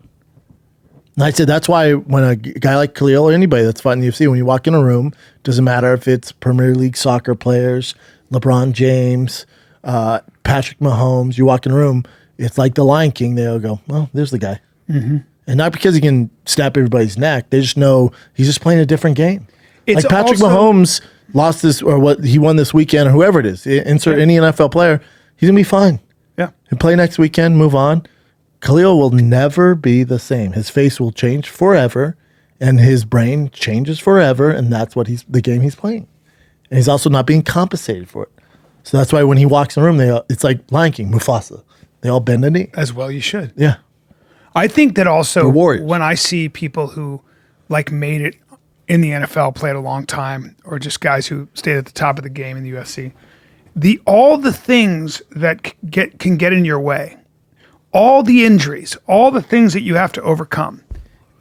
And I said that's why when a guy like Khalil or anybody that's fighting the UFC, when you walk in a room, doesn't matter if it's Premier League soccer players, LeBron James, Patrick Mahomes, you walk in a room, it's like the Lion King. They'll go, well, there's the guy. Mm-hmm. And not because he can snap everybody's neck. They just know he's just playing a different game. It's like Patrick Mahomes lost this, or what he won this weekend, or whoever it is. Insert any NFL player, he's going to be fine. Yeah. He'll play next weekend, move on. Khalil will never be the same. His face will change forever, and his brain changes forever, and that's what the game he's playing. And he's also not being compensated for it. So that's why when he walks in the room, it's like Lion King, Mufasa. They all bend the knee. As well you should. Yeah. I think that also Warriors. when I see people who like made it in the NFL, played a long time, or just guys who stayed at the top of the game in the UFC, all the things that can get in your way, all the injuries, all the things that you have to overcome,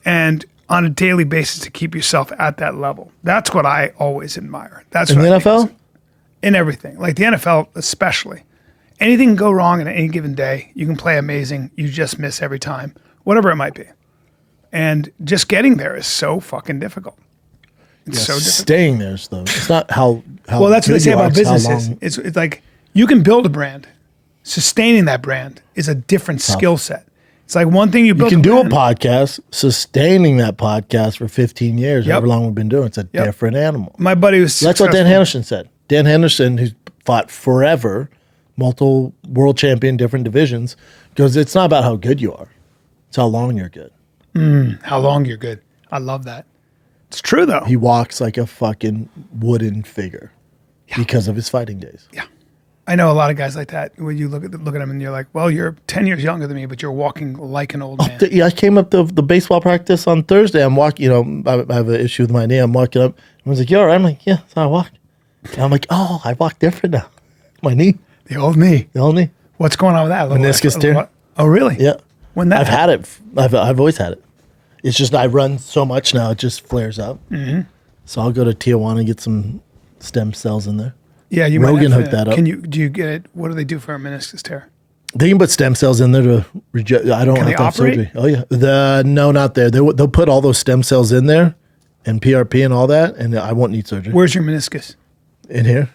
and on a daily basis to keep yourself at that level. That's what I always admire. That's in what the I think NFL? In everything. Like the NFL especially. Anything can go wrong in any given day. You can play amazing. You just miss every time. Whatever it might be. And just getting there is so fucking difficult. It's so difficult. Staying there is though. It's not how well, that's what they good say you are, about it's how businesses. long- It's like you can build a brand. Sustaining that brand is a different skill set. It's like one thing you build. You can do a brand. podcast, sustaining that podcast for 15 years, Yep. however long we've been doing it's a different animal. My buddy was That's what Dan successful. Henderson said. Dan Henderson, who's fought forever, multiple world champion, different divisions, goes, it's not about how good you are. It's how long you're good. How long you're good. I love that. It's true though. He walks like a fucking wooden figure because of his fighting days. Yeah. I know a lot of guys like that. When you look at them and you're like, well, you're 10 years younger than me, but you're walking like an old man. Yeah, I came up to the baseball practice on Thursday. I'm walking, I have an issue with my knee. I'm walking up. Everyone's like, you all right? I'm like, yeah, that's how I walk. And I'm like, oh, I walk different now. My knee. The old me. The old knee. What's going on with that? Meniscus tear. Oh, really? Yeah. When that I've had it. I've always had it. It's just I run so much now, it just flares up. Mm-hmm. So I'll go to Tijuana and get some stem cells in there. Yeah, you Rogan might have hooked that up. Do you get it? What do they do for a meniscus tear? They can put stem cells in there to reject. I don't have they to have operate? surgery. Oh yeah, no, not there. They'll put all those stem cells in there, and PRP and all that, and I won't need surgery. Where's your meniscus? In here?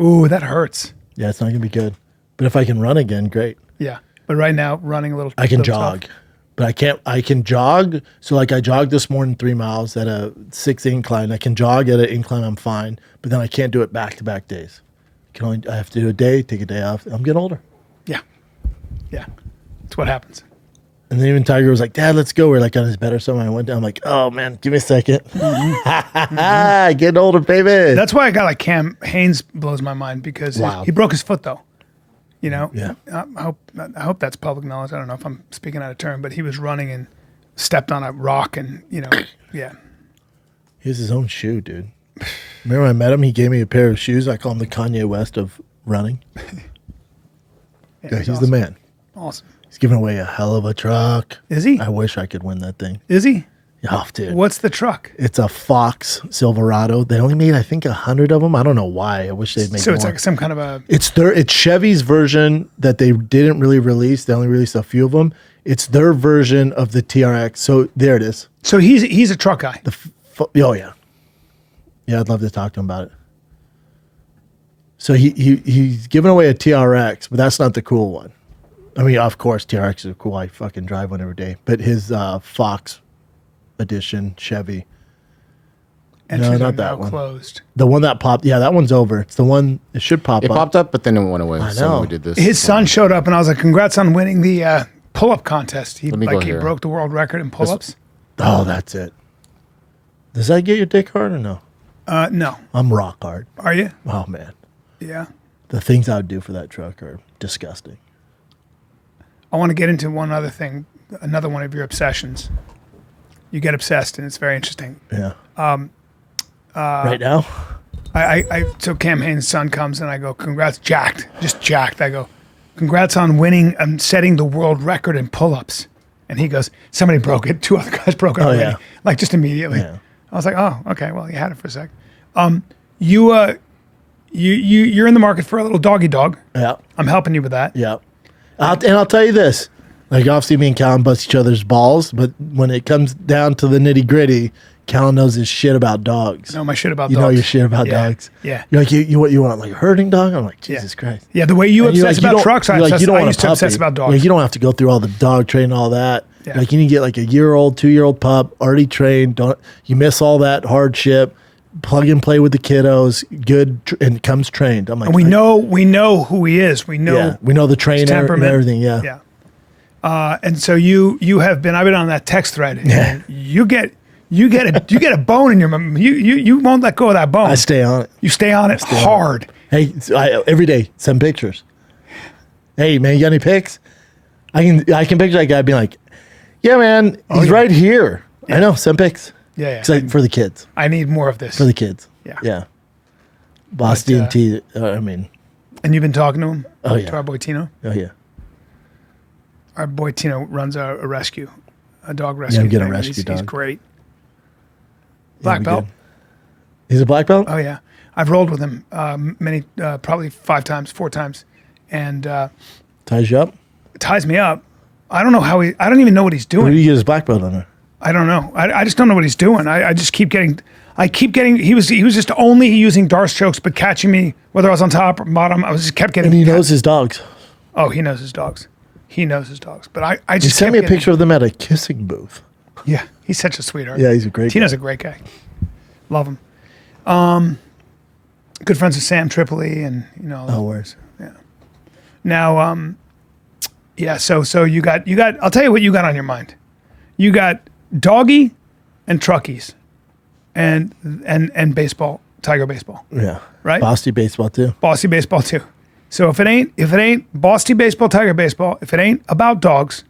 Ooh, that hurts. Yeah, it's not gonna be good. But if I can run again, great. Yeah, but right now running a little. I can little jog, tough. but I can't. I can jog. So like I jogged this morning 3 miles at a 6 incline. I can jog at an incline. I'm fine, but then I can't do it back-to-back days. I have to do a day, take a day off. I'm getting older. Yeah, yeah, that's what happens. And then even Tiger was like, Dad, let's go. We're like on his bed or something. I went down. I'm like, oh man, give me a second. Getting older, baby. That's why a guy like Cam Haynes blows my mind because Wow. he broke his foot though. You know, Yeah. I hope that's public knowledge. I don't know if I'm speaking out of turn, but he was running and stepped on a rock and yeah. He has his own shoe, dude. Remember when I met him? He gave me a pair of shoes. I call him the Kanye West of running. Yeah, he's awesome. the man. Awesome. He's giving away a hell of a truck. Is he? I wish I could win that thing. Is he? Oh, dude. What's the truck? It's a Fox Silverado. They only made, I think, 100 of them. I don't know why. I wish they'd make So more. it's like some kind of a. It's Chevy's version that they didn't really release. They only released a few of them. It's their version of the TRX. So there it is. So he's a truck guy. Oh yeah, yeah. I'd love to talk to him about it. So he's giving away a TRX, but that's not the cool one. I mean, of course, TRXs are cool. I fucking drive one every day. But his Fox edition Chevy. Entries not are that now one. closed. The one that popped. Yeah, that one's over. It's the one. It should pop It up. popped up, but then it went away. I So know. we did this. His son showed up, and I was like, "Congrats on winning the pull-up contest." He Let me go he here. broke the world record in pull-ups. Oh, that's it. Does that get your dick hard or no? No, I'm rock hard. are you? Oh man, Yeah. the things I would do for that truck are disgusting. I want to get into one other thing, another one of your obsessions. You get obsessed, and it's very interesting. Yeah. Right now. So Cam Haynes' son comes, and I go, "Congrats, jacked, just jacked." I go, "Congrats on winning and setting the world record in pull-ups." And he goes, "Somebody broke it. 2 other guys broke it already." yeah. Like just immediately. Yeah. I was like, "Oh, okay. Well, you had it for a sec." You're in the market for a little doggy dog. Yeah. I'm helping you with that. Yeah. And I'll tell you this. Like obviously, me and Callen bust each other's balls, but when it comes down to the nitty gritty, Callen knows his shit about dogs. No, my shit about you dogs. You know your shit about dogs. Yeah. You're like, you want like a herding dog? I'm like, Jesus Christ. Yeah, the way you obsess about trucks, I used to obsess about dogs. Like, you don't have to go through all the dog training and all that. Yeah. Like you need to get like a 2-year-old pup, already trained. You miss all that hardship. Plug and play with the kiddos. Good and comes trained. I'm like, and we know who he is. We know we know the trainer and everything. Yeah. Yeah. And so you have been. I've been on that text thread. And you get a bone in your mouth. You won't let go of that bone. I stay on it. You stay on it hard. Hey, every day send pictures. Hey man, you got any pics? I can picture that guy being like, yeah man, he's right here. Yeah. I know, send pics. Yeah. Like for the kids. I need more of this for the kids. Yeah. Yeah. Boss DMT. I mean. And you've been talking to him? Oh yeah. To our boy Tino. Oh yeah. Our boy Tino runs a rescue, a dog rescue. Yeah, I'm getting a rescue dog. He's great. Black belt. Good. He's a black belt? Oh yeah. I've rolled with him probably 4 times, and ties you up. Ties me up. I don't know how I don't even know what he's doing. Where do you get his black belt under? I don't know. I just don't know what he's doing. I just keep getting. He was just only using dart strokes, but catching me whether I was on top or bottom. I was just kept getting. And he knows his dogs. Oh, he knows his dogs. He knows his dogs. But I just he sent me a picture of them at a kissing booth. Yeah, he's such a sweetheart. Yeah, he's a great. Tino's a great guy. Love him. Good friends with Sam Tripoli and Oh, worse. Yeah. Now, yeah. So you got. I'll tell you what you got on your mind. You got doggy and truckies, and baseball, Tiger baseball. Yeah. Right. Bossy baseball too. Bossy baseball too. So if it ain't bossy baseball, Tiger baseball, if it ain't about dogs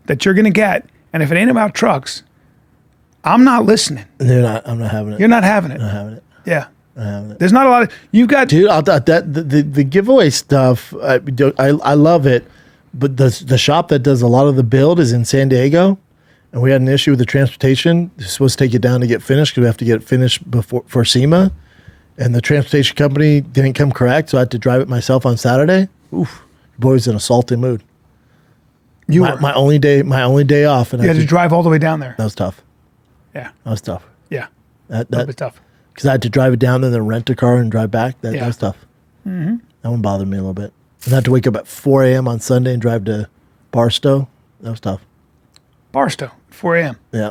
that you're gonna get, and if it ain't about trucks, I'm not listening. I'm not having it. You're not having it. I'm not having it. Yeah. I'm not having it. There's not a lot of you've got. Dude, the giveaway stuff. I love it, but the shop that does a lot of the build is in San Diego, and we had an issue with the transportation. They're supposed to take it down to get finished because we have to get it finished for SEMA. And the transportation company didn't come correct, so I had to drive it myself on Saturday. Oof, boy was in a salty mood. My only day off, and you had to drive all the way down there. That was tough. Yeah, that was tough. Yeah, that was tough because I had to drive it down and then rent a car and drive back. That was tough. Mm-hmm. That one bothered me a little bit. And I had to wake up at 4 a.m. on Sunday and drive to Barstow. That was tough. Barstow, 4 a.m. Yeah.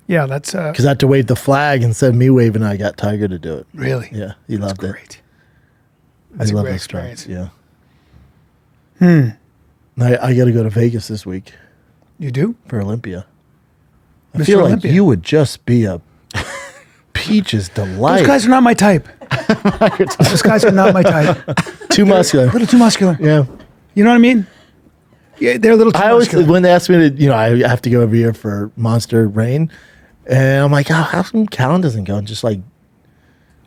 Yeah, that's because I had to wave the flag instead of me waving. I got Tiger to do it. Really? Yeah, he loved it. Great. That's a great experience. Yeah. I got to go to Vegas this week. You do? For Olympia. I Mr. feel Olympia. like you would just be a peach's delight. Those guys are not my type. Those guys are not my type. Too muscular. A little too muscular. Yeah. You know what I mean? Yeah, they're a little too muscular. When they ask me to, I have to go every year for Monster Rain. And I'm like, how come Callen doesn't go and just like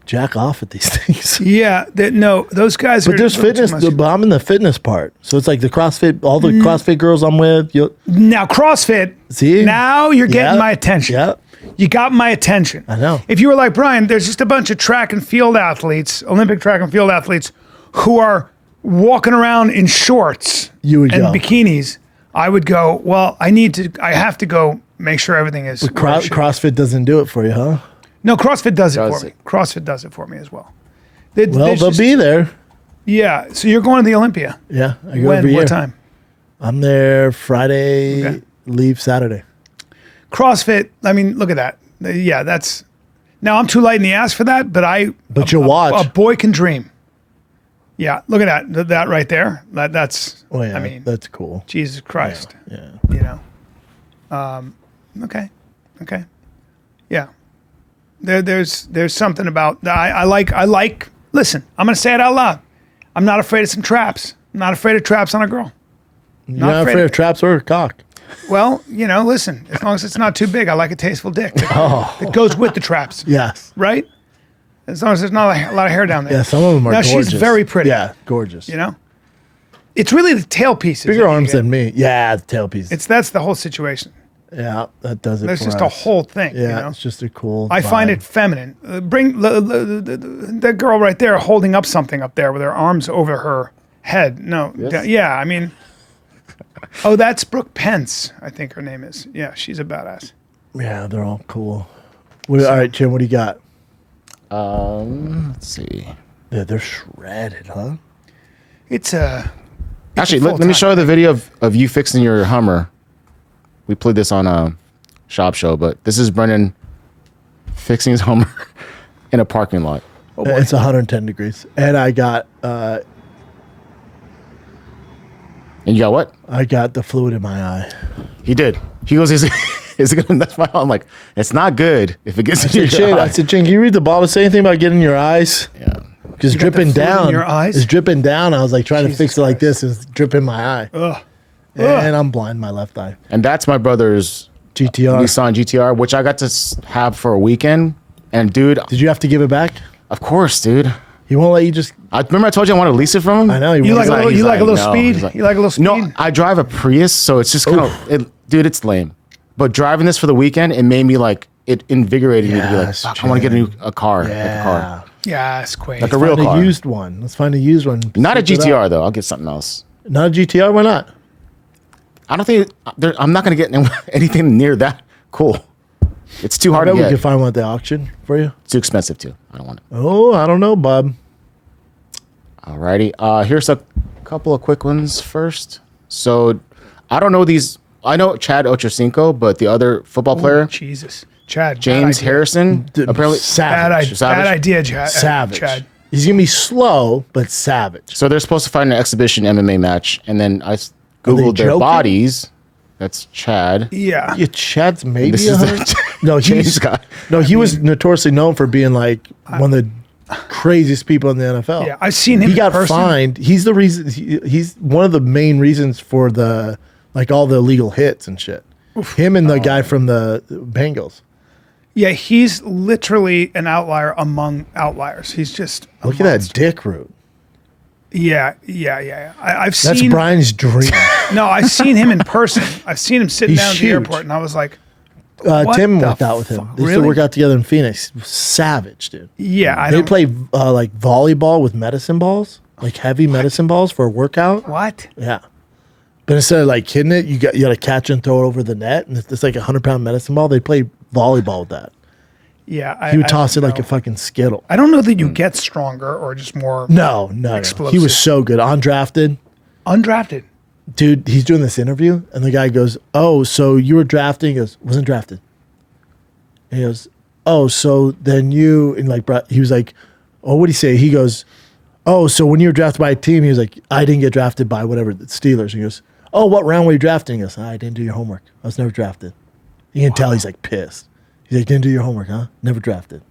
jack off at these things? Yeah, no, those guys are. But there's fitness. But I'm in the fitness part, so it's like the CrossFit. All the CrossFit girls I'm with. Now CrossFit. See, now you're getting my attention. Yeah, you got my attention. I know. If you were like Bryan, there's just a bunch of track and field athletes, Olympic track and field athletes, who are walking around in shorts and bikinis. I would go. Well, I have to go. Make sure everything is. But CrossFit doesn't do it for you, huh? No, CrossFit does it for me. CrossFit does it for me as well. They'll be there. Yeah. So you're going to the Olympia. Yeah. I go every year. What time? I'm there Friday, leave Saturday. CrossFit, I mean, look at that. Yeah, that's... Now, I'm too light in the ass for that, but you'll watch. A boy can dream. Yeah, look at that. That right there. That's... Oh, yeah, I mean... That's cool. Jesus Christ. Yeah. Okay. Yeah. There's something about I like listen, I'm gonna say it out loud. I'm not afraid of some traps. I'm not afraid of traps on a girl. You're not afraid of traps or a cock. Well, listen, as long as it's not too big, I like a tasteful dick. It goes with the traps. Yes. Right? As long as there's not a lot of hair down there. Yeah, some of them are gorgeous. She's very pretty. Yeah, gorgeous. It's really the tail pieces. Bigger arms than me. Yeah, the tail pieces. That's the whole situation. Yeah, that does it. There's for just us. a whole thing. Yeah, it's just a cool. I find it feminine. Bring that girl right there holding up something up there with her arms over her head. No, Yes. yeah, I mean, Oh, that's Brooke Pence, I think her name is. Yeah, she's a badass. Yeah, they're all cool. All right, Jim, what do you got? Let's see. Yeah, they're shredded, huh? It's a... Actually, let me show you the video of you fixing your Hummer. We played this on a Schaub show, but this is Brennan fixing his Hummer in a parking lot. Oh, it's 110 degrees. And I got... And you got what? I got the fluid in my eye. He did. He goes, is it gonna? That's my. I'm like, it's not good if it gets into your eye. I said, Jim, can you read the bottle? Say anything about getting in your eyes? Yeah. Because dripping down. In your eyes? It's dripping down. I was like trying to fix it like Christ. this. It's dripping my eye. Ugh. And I'm blind in my left eye. And that's my brother's GTR. Nissan GTR, which I got to have for a weekend. And dude, Did you have to give it back? of course, dude. He won't let you just... I remember I told you I wanted to lease it from him. I know. You like a little, he's you like a little no. speed? He's like- You like a little speed? No, I drive a Prius, so it's just kind of, dude, it's lame. But driving this for the weekend, it made me like, it invigorated me to be like, Yes, fuck, I want to get a car. Like a car. Yeah, it's quaint. Like a real Find car. a used one. Let's find a used one. Not a Switch it GTR up. though. I'll get something else. Not a GTR? Why not? I don't think, I'm not going to get anything near that cool. It's too I hard bet to we get. could find one at the auction for you. It's too expensive too. I don't want it. Oh, I don't know, Bob. Alrighty. Here's a couple of quick ones first. So, I don't know these. I know Chad Ochocinco, but the other football player, Jesus. Chad. James bad idea. Harrison, Dude, apparently. savage. Bad idea, Chad. Savage. Chad. He's going to be slow, but savage. So they're supposed to fight an exhibition MMA match, and then I googled their joking? bodies. That's Chad. Yeah. Yeah, Chad's maybe This is 100. the No, James he's guy. No, he was notoriously known for being like one of the craziest people in the NFL. Yeah, I've seen him He in got person. fined. He's the reason. He's one of the main reasons for the like all the illegal hits and shit. Him and the guy from the Bengals. Yeah, he's literally an outlier among outliers. He's just a Look at that monster. dick root. Yeah. I've That's seen Brian's dream. No, I've seen him in person. I've seen him sitting He's down at the huge. airport, and I was like, What Tim the worked out with him. fuck? They used to Really? work out together in Phoenix. Savage, dude. "Yeah, I They don't." play like volleyball with medicine balls, like heavy medicine balls for a workout. What? Yeah. But instead of like hitting it, you got to catch and throw it over the net, and it's like a 100-pound medicine ball. They play volleyball with that. Yeah, He would toss it don't like a know. fucking skittle. I don't know that you get stronger or just more No. He Explosive. was so good. Undrafted. undrafted. Dude, he's doing this interview, and the guy goes, "Oh, so you were drafting?" He goes, "Wasn't drafted." And he goes, "Oh, so then you," and like, he was like, "Oh, what'd he say?" He goes, "Oh, so when you were drafted by a team," he was like, "I didn't get drafted by whatever, the Steelers." He goes, "Oh, what round were you drafting?" He goes, "I didn't do your homework. I was never drafted." You can tell he's like pissed. He's like, "Didn't do your homework, huh? Never drafted."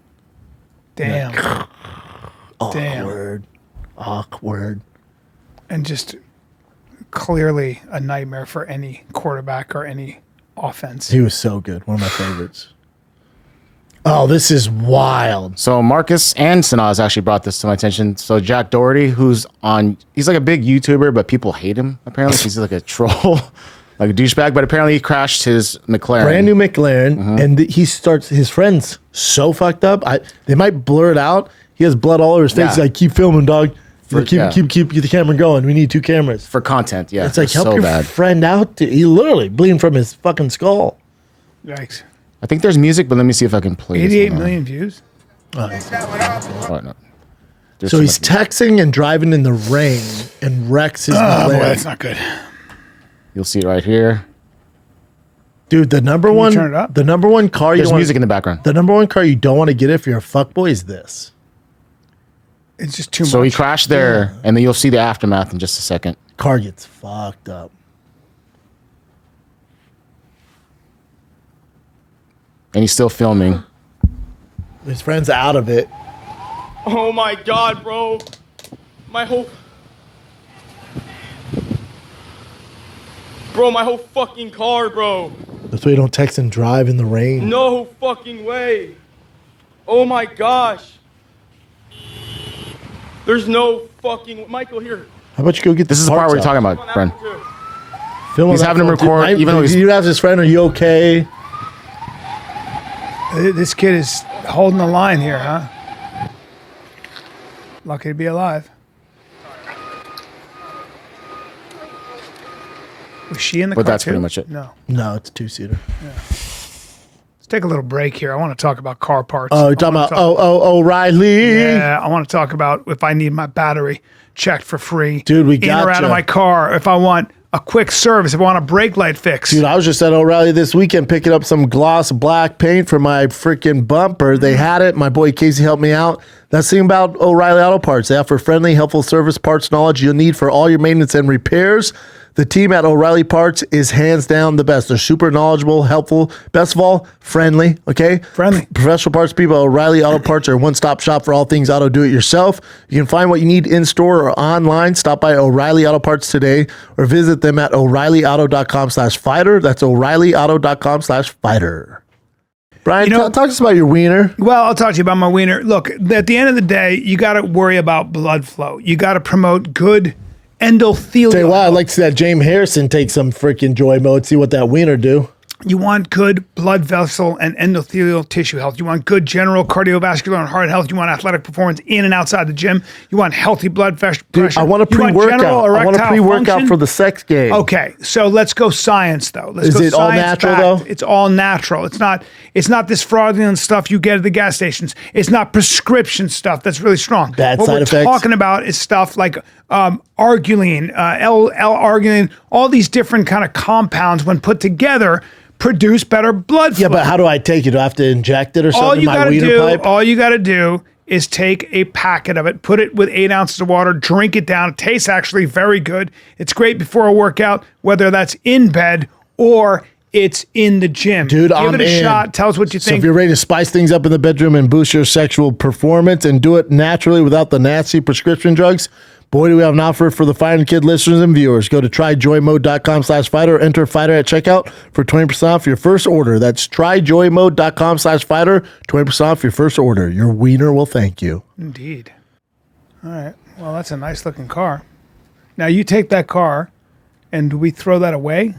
Damn. Awkward. And just clearly a nightmare for any quarterback or any offense. He was so good. One of my favorites. Oh, this is wild. So Marcus and Sanaz actually brought this to my attention. So Jack Doherty, he's like a big YouTuber, but people hate him apparently. He's like a troll, like a douchebag. But apparently he crashed his McLaren. Brand new McLaren, and he starts his friends so fucked up. They might blur it out. He has blood all over his face. Yeah. He's like, "Keep filming, dog. Keep yeah. the camera going. We need 2 cameras." for content. Yeah, It's like, help so your bad. friend out. He literally bleeding from his fucking skull. Yikes. I think there's music, but let me see if I can play. 88 this million views? Oh, no. There's So too he's much- texting and driving in the rain and wrecks his Oh, boy, McLaren. that's not good. You'll see it right here. Dude, the number one turn it up? the number one car you There's don't music in the background. the number one car you don't want to get if you're a fuckboy is this. It's just too So he much. crashed there, and then you'll see the aftermath in just a second. Car gets fucked up. And he's still filming. His friend's out of it. Oh my God, bro. My whole fucking car, bro. That's why you don't text and drive in the rain. No fucking way. Oh my gosh. There's no fucking... Michael, here. How about you go get This is the part where you're talking about, Bren. Film He's on that having him phone, dude. record, even though he's- You ask his friend, "Are you okay?" This kid is holding the line here, huh? Lucky to be alive. Was she in the But car that's too? pretty much it. No. No, it's a 2-seater. Let's take a little break here. I want to talk about car parts. Oh, you're talking about O'Reilly. Yeah, I want to talk about if I need my battery checked for free. Dude, we in or out gotcha. of my car. If I want a quick service, if I want a brake light fix. Dude, I was just at O'Reilly this weekend picking up some gloss black paint for my freaking bumper. They had it. My boy Casey helped me out. That's the thing about O'Reilly Auto Parts. They offer friendly, helpful service parts knowledge you'll need for all your maintenance and repairs. The team at O'Reilly Parts is hands down the best. They're super knowledgeable, helpful, best of all, friendly, okay? Friendly. Professional parts people at O'Reilly Auto Parts are a one-stop shop for all things auto do-it-yourself. You can find what you need in-store or online. Stop by O'Reilly Auto Parts today or visit them at O'ReillyAuto.com/fighter. That's O'ReillyAuto.com/fighter. Bryan, talk to us about your wiener. Well, I'll talk to you about my wiener. Look, at the end of the day, you got to worry about blood flow. You got to promote good endothelial. Tell you what, I'd like to see that James Harrison take some freaking joy mode, see what that wiener do. You want good blood vessel and endothelial tissue health. You want good general cardiovascular and heart health. You want athletic performance in and outside the gym. You want healthy blood pressure. Dude, I want a pre-workout. I want a pre-workout for the sex game. Okay, so let's go science though. Is it all natural though? It's all natural. It's not this fraudulent stuff you get at the gas stations. It's not prescription stuff that's really strong. Bad what side we're effects. talking about is stuff like arginine, L-arginine, all these different kind of compounds when put together produce better blood flow. Yeah, but how do I take it? Do I have to inject it or something in my wiener pipe? All you got to do is take a packet of it, put it with 8 ounces of water, drink it down. It tastes actually very good. It's great before a workout, whether that's in bed or it's in the gym. Dude, Give it a shot. Tell us what you So think. if you're ready to spice things up in the bedroom and boost your sexual performance and do it naturally without the nasty prescription drugs, boy, do we have an offer for the Fighter Kid listeners and viewers. Go to tryjoymode.com/fighter. Enter fighter at checkout for 20% off your first order. That's tryjoymode.com/fighter. 20% off your first order. Your wiener will thank you. Indeed. All right. Well, that's a nice looking car. Now you take that car and do we throw that away?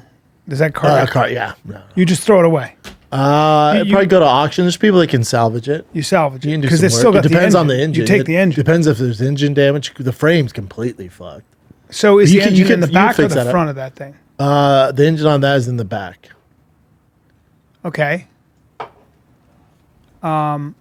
Does that car? Yeah. No. You just throw it away. It'd probably go to auction. There's people that can salvage it. You salvage You it can do because some it's work. still got It depends the on the engine. You take the engine. Depends if there's engine damage. The frame's completely fucked. So is You the can- engine you in the can- you back or fix the that up. front of that thing? The engine on that is in the back. Okay. You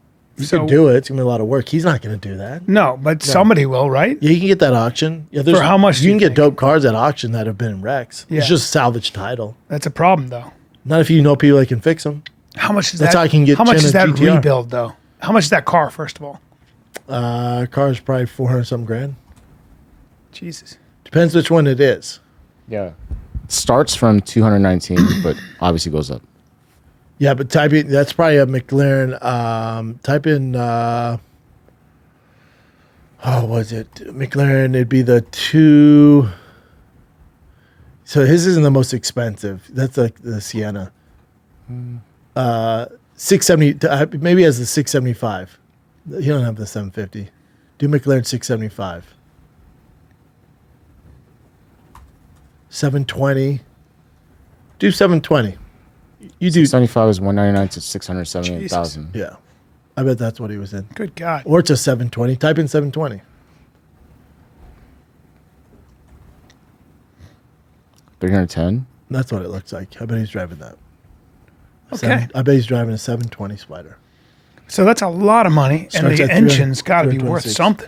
can do it. It's gonna be a lot of work. He's not gonna do that. No, but somebody will, right? Yeah, you can get that auction. Yeah, For how much do You you can get think? dope cars at auction that have been in wrecks. Yeah. It's just salvage title. That's a problem, though. Not if you know people that can fix them. How much is That's that? how I can get How much Chen is a that GTR. rebuild, though? How much is that car, first of all? Car's probably 400 something grand. Jesus. Depends which one it is. Yeah. Starts from 219, but obviously goes up. Yeah, but type in, that's probably a McLaren. Type in, was it McLaren? It'd be the 2. So his isn't the most expensive. That's like the Sienna. 670, maybe as the 675. You don't have the 750. Do McLaren 675. 720. Do 720. You do. 75 is 199 to 678,000. Yeah. I bet that's what he was in. Good God. Or it's a 720. Type in 720. 310. That's what it looks like. I bet he's driving that. Okay. I bet he's driving a 720 Spider. So that's a lot of money, and Starts the at engine's got to be worth 326. something.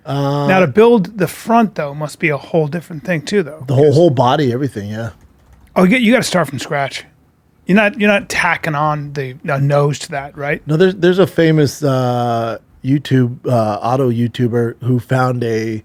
Now, to build the front, though, must be a whole different thing, too, though. The whole body, everything, yeah. Oh, you got to start from scratch. You're not tacking on the nose to that, right? No, there's a famous YouTube auto YouTuber who found I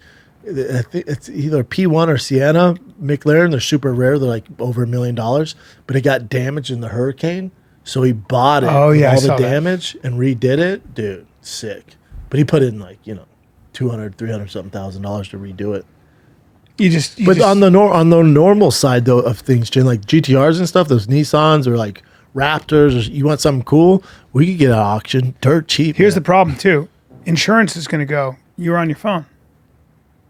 think it's either P1 or Sienna McLaren. They're super rare. They're like over $1 million, but it got damaged in the hurricane. So he bought it Oh, with yeah, I all saw the that. damage and redid it. Dude, sick. But he put in like, $200,000, $300 something thousand to redo it. But on the normal side though of things, Jen, like GTRs and stuff, those Nissans or like Raptors, or you want something cool, we could get an auction dirt cheap. Here's man. the problem, too. Insurance is going to go. You're on your phone.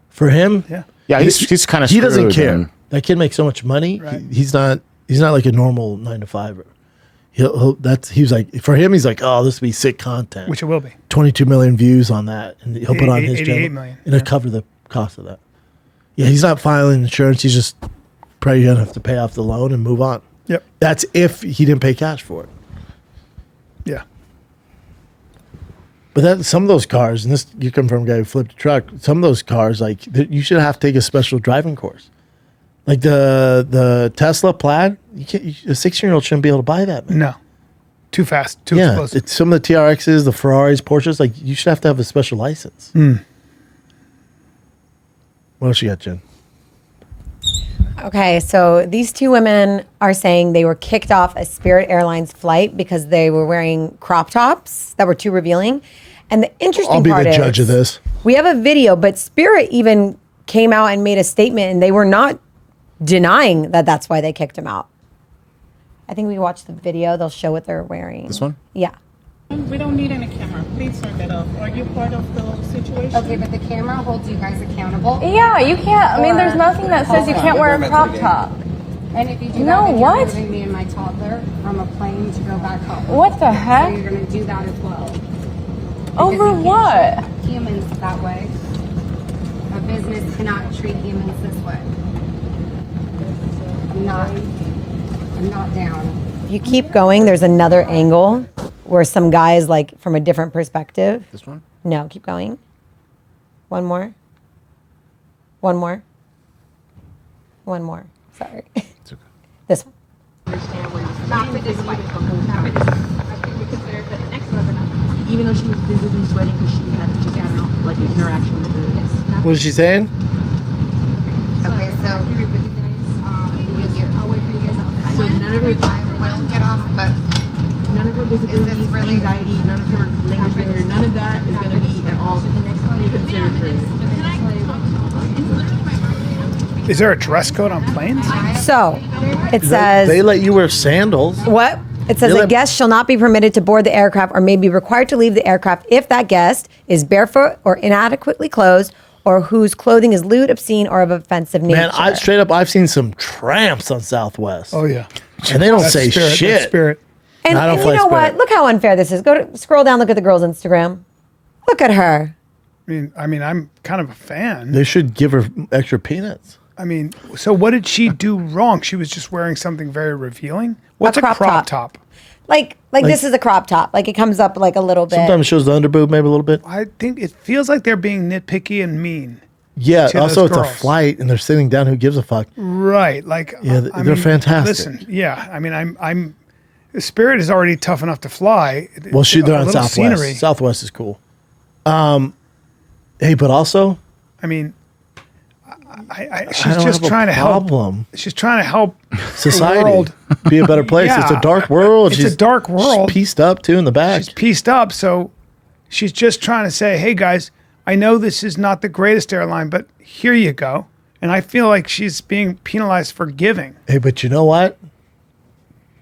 For him. Yeah. Yeah, he's kind of He doesn't care. Man. That kid makes so much money. Right. He's not like a normal 9 to 5. He's like, for him, he's like, oh, this would be sick content. Which it will be. 22 million views on that, and he'll put on his 88 channel, million, and it'll cover the cost of that. Yeah, he's not filing insurance. He's just probably gonna have to pay off the loan and move on. Yep. That's if he didn't pay cash for it. Yeah. But that some of those cars, and this you come from a guy who flipped a truck. Some of those cars, like you should have to take a special driving course. Like the Tesla Plaid, a 16-year-old shouldn't be able to buy that, man. No. Too fast. Too explosive. It's some of the TRXs, the Ferraris, Porsches. Like you should have to have a special license. What else you got, Jen? Okay, so these two women are saying they were kicked off a Spirit Airlines flight because they were wearing crop tops that were too revealing. And the interesting part is, I'll be the judge of this. We have a video, but Spirit even came out and made a statement, and they were not denying that that's why they kicked him out. I think we watched the video. They'll show what they're wearing. This one? Yeah. We don't need any camera. Please turn that off. Are you part of the situation? Okay, but the camera holds you guys accountable. Yeah, you can't. I mean, there's nothing that says you can't wear a crop top. And if you do No, that, then what? you're moving me and my toddler from a plane to go back home. What the So heck? you're going to do that as well. Over Because you can't what? treat humans that way. A business cannot treat humans this way. I'm not down. If you keep going, there's another angle where some guy is like from a different perspective. This one? No, keep going. One more. One more. One more. Sorry. It's okay. This one. Not for this fight. Not for this. I think we consider the next webinar. Even though she was visibly sweating because she had like an interaction with the. What is she saying? Okay, so So none of her, I will get off, but none of her visibility, really- anxiety, none of her language barrier, none of that is going to be at all considered for. Is there a dress code on planes? So it says. They let you wear sandals. What? It says They a let- guest shall not be permitted to board the aircraft or may be required to leave the aircraft if that guest is barefoot or inadequately clothed or whose clothing is lewd, obscene, or of offensive nature. Man, I've seen some tramps on Southwest. Oh, yeah. And they don't That's say Spirit. shit. That's Spirit. And, I don't and fly you know what? Spirit. Look how unfair this is. Scroll down, look at the girl's Instagram. Look at her. I mean, I'm kind of a fan. They should give her extra peanuts. I mean, so what did she do wrong? She was just wearing something very revealing. What's a crop top? Like this is a crop top. Like it comes up like a little bit. Sometimes it shows the underboob maybe a little bit. I think it feels like they're being nitpicky and mean. Yeah, to also those it's a girls. flight and they're sitting down. Who gives a fuck? Right. Like, Yeah, they're fantastic. Listen, yeah. I mean, I'm Spirit is already tough enough to fly. Well, they're A on little Southwest. scenery. Southwest is cool. Hey, but also, I mean, I she's don't just have a trying to help. problem. She's trying to help Society the world. be a better place. It's a Yeah. dark world. It's a dark world. She's pieced up too in the back. She's pieced up, so she's just trying to say, "Hey guys, I know this is not the greatest airline, but here you go." And I feel like she's being penalized for giving. Hey, but you know what?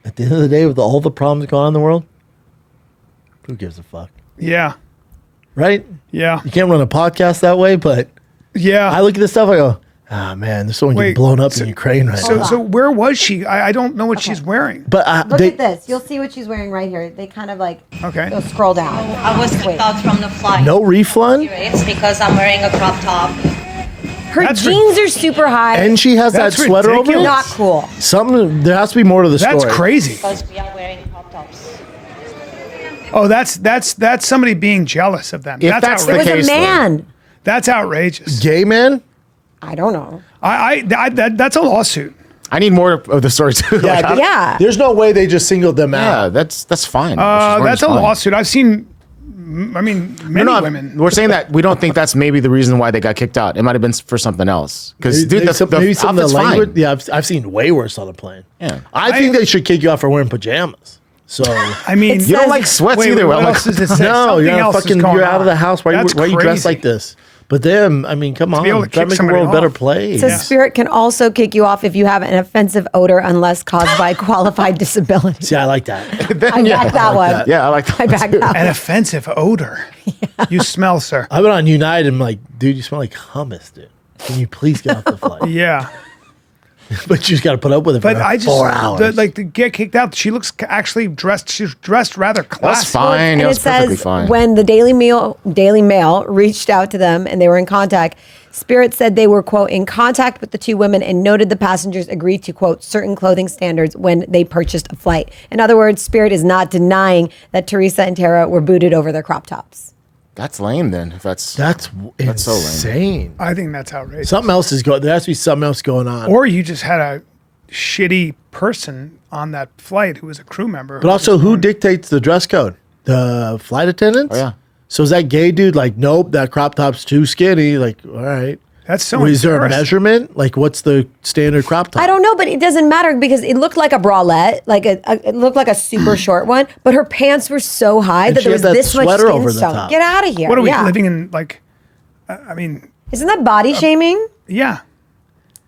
At the end of the day, with all the problems going on in the world, who gives a fuck? Yeah, Right? yeah, You can't run a podcast that way, but yeah. I look at this stuff, I go, man, there's someone getting Wait, blown up so- in Ukraine right now. So where was she? I don't know what she's wearing. But Look at this. You'll see what she's wearing right here. They kind of like Okay. go scroll down. I was kicked out from the flight. no refund? It's because I'm wearing a crop top. Her That's jeans are super high. And she has that That's sweater over it? ridiculous. not cool. Something, there has to be more to the That's story. crazy. Because we are wearing crop tops. Oh, that's somebody being jealous of them. If That's that's the It was outrageous. a case, man. That's outrageous. Gay man? I don't know. That's a lawsuit. I need more of the story too. Like, I- Yeah. There's no way they just singled them yeah, out. that's fine. What she's wearing That's is a fine. lawsuit. I've seen. I mean, many No, women. we're saying that we don't think that's maybe the reason why they got kicked out. It might have been for something else. Because dude, Maybe the some of the outfit's language. fine. Yeah, I've seen way worse on a plane. Yeah. I think they should kick you out for wearing pajamas. So I mean, It's- You don't says- like sweats wait, either. what I'm like, else does it say? no, Something you're not else is fucking. going You're out of the on. house. Why That's are you dressed crazy. like this? But them, I mean, come on, be able to try to kick make the somebody world a better off. place. Says Spirit can also kick you off if you have an offensive odor unless caused by qualified disability. See, I like that. I back that one. yeah, I like that. I back that An one. offensive odor. You smell, sir. I've been on United. I'm like, dude, you smell like hummus, dude. Can you please get off the flight? Yeah. But you just got to put up with it for But I just 4 hours. to get kicked out. She looks actually dressed. She's dressed rather classy. That's fine. And That's it perfectly says fine. when the Daily Mail reached out to them and they were in contact, Spirit said they were, quote, in contact with the two women and noted the passengers agreed to, quote, certain clothing standards when they purchased a flight. In other words, Spirit is not denying that Teresa and Tara were booted over their crop tops. That's lame then. If that's so lame. Insane. I think that's outrageous. Something else is going. There has to be something else going on. Or you just had a shitty person on that flight who was a crew member. But also, who dictates the dress code? The flight attendants? Oh, yeah. So is that gay dude like, nope, that crop top's too skinny? Like, all right. That's so Is there a embarrassing. measurement? Like, what's the standard crop top? I don't know, but it doesn't matter because it looked like a bralette, it looked like a super short one, but her pants were so high And that she there had was that this much sweater skin over the tone. top. Get out of here. What are we Yeah. living in? Like, I mean, Isn't that body shaming? yeah.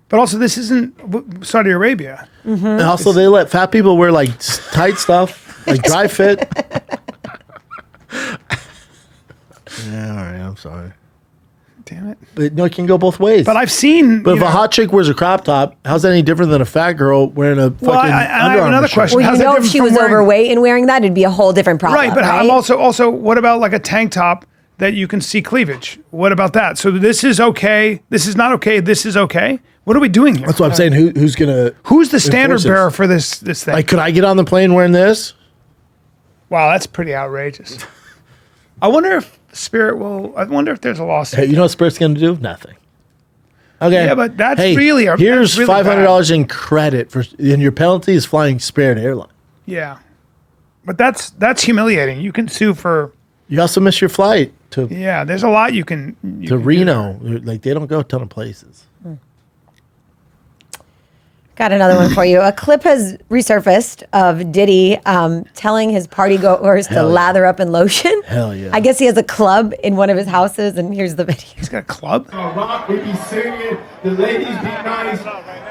But also, this isn't Saudi Arabia. And also, they let fat people wear like tight stuff, like dry fit. Yeah, all right. I'm sorry. Damn it. But no, it can go both ways. But I've seen. But you if know- a hot chick wears a crop top, how's that any different than a fat girl wearing a fucking Well, I have Under Armour another shirt? question. Well, How's you it know, if different she from was wearing- overweight and wearing that, it'd be a whole different problem. Right, but I'm also what about like a tank top that you can see cleavage? What about that? So this is okay. This is not okay. This is okay. What are we doing here? That's what I'm saying. Who's gonna? Who's the standard enforce this? bearer for this thing? Like, could I get on the plane wearing this? Wow, that's pretty outrageous. I wonder if Spirit will. I wonder if there's a lawsuit. Hey, you know what Spirit's gonna do? Nothing. Okay. Yeah, but that's hey, really here's that's really $500 in credit for, and your penalty is flying Spirit Airline. Yeah, but that's humiliating. You can sue for. You also miss your flight to Yeah, there's a lot you can. You can do Reno. Like, they don't go a ton of places. Got another one for you. A clip has resurfaced of Diddy telling his party goers to Hell yeah. lather up in lotion. Hell yeah. I guess he has a club in one of his houses, and here's the video. He's got a club. Rock, we be singing. The ladies be nice.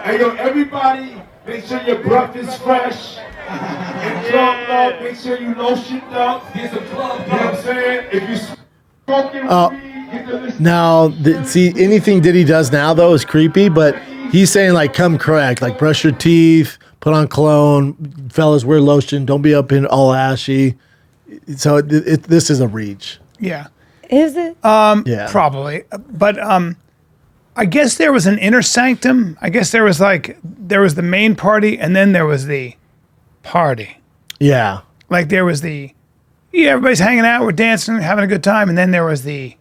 Hey, yo, everybody, make sure your breath is fresh. And drunk up, make sure you lotioned up. Get some club. You know what I'm saying? If you smoking weed, get the listen. Now, see, anything Diddy does now, though, is creepy, but he's saying, like, come correct. Like, brush your teeth, put on cologne. Fellas, wear lotion. Don't be up in all ashy. So this is a reach. Yeah. Is it? Yeah. Probably. But I guess there was an inner sanctum. I guess there was the main party and then there was the party. Yeah. Like there was everybody's hanging out, we're dancing, having a good time, and then there was the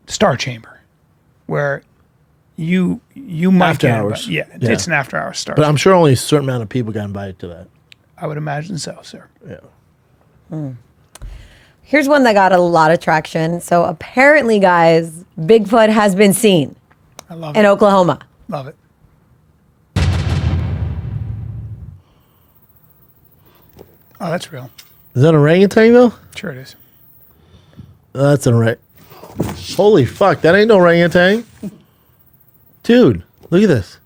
Star Chamber where you might After get hours. invited. Yeah. It's an after hours Star But Chamber. I'm sure only a certain amount of people got invited to that. I would imagine so, sir. Yeah. Here's one that got a lot of traction. So apparently, guys, Bigfoot has been seen I love in it. Oklahoma. Love it. Oh, that's real. Is that an orangutan, though? Sure it is. That's an orangutan. Holy fuck, that ain't no orangutan. Dude, look at this.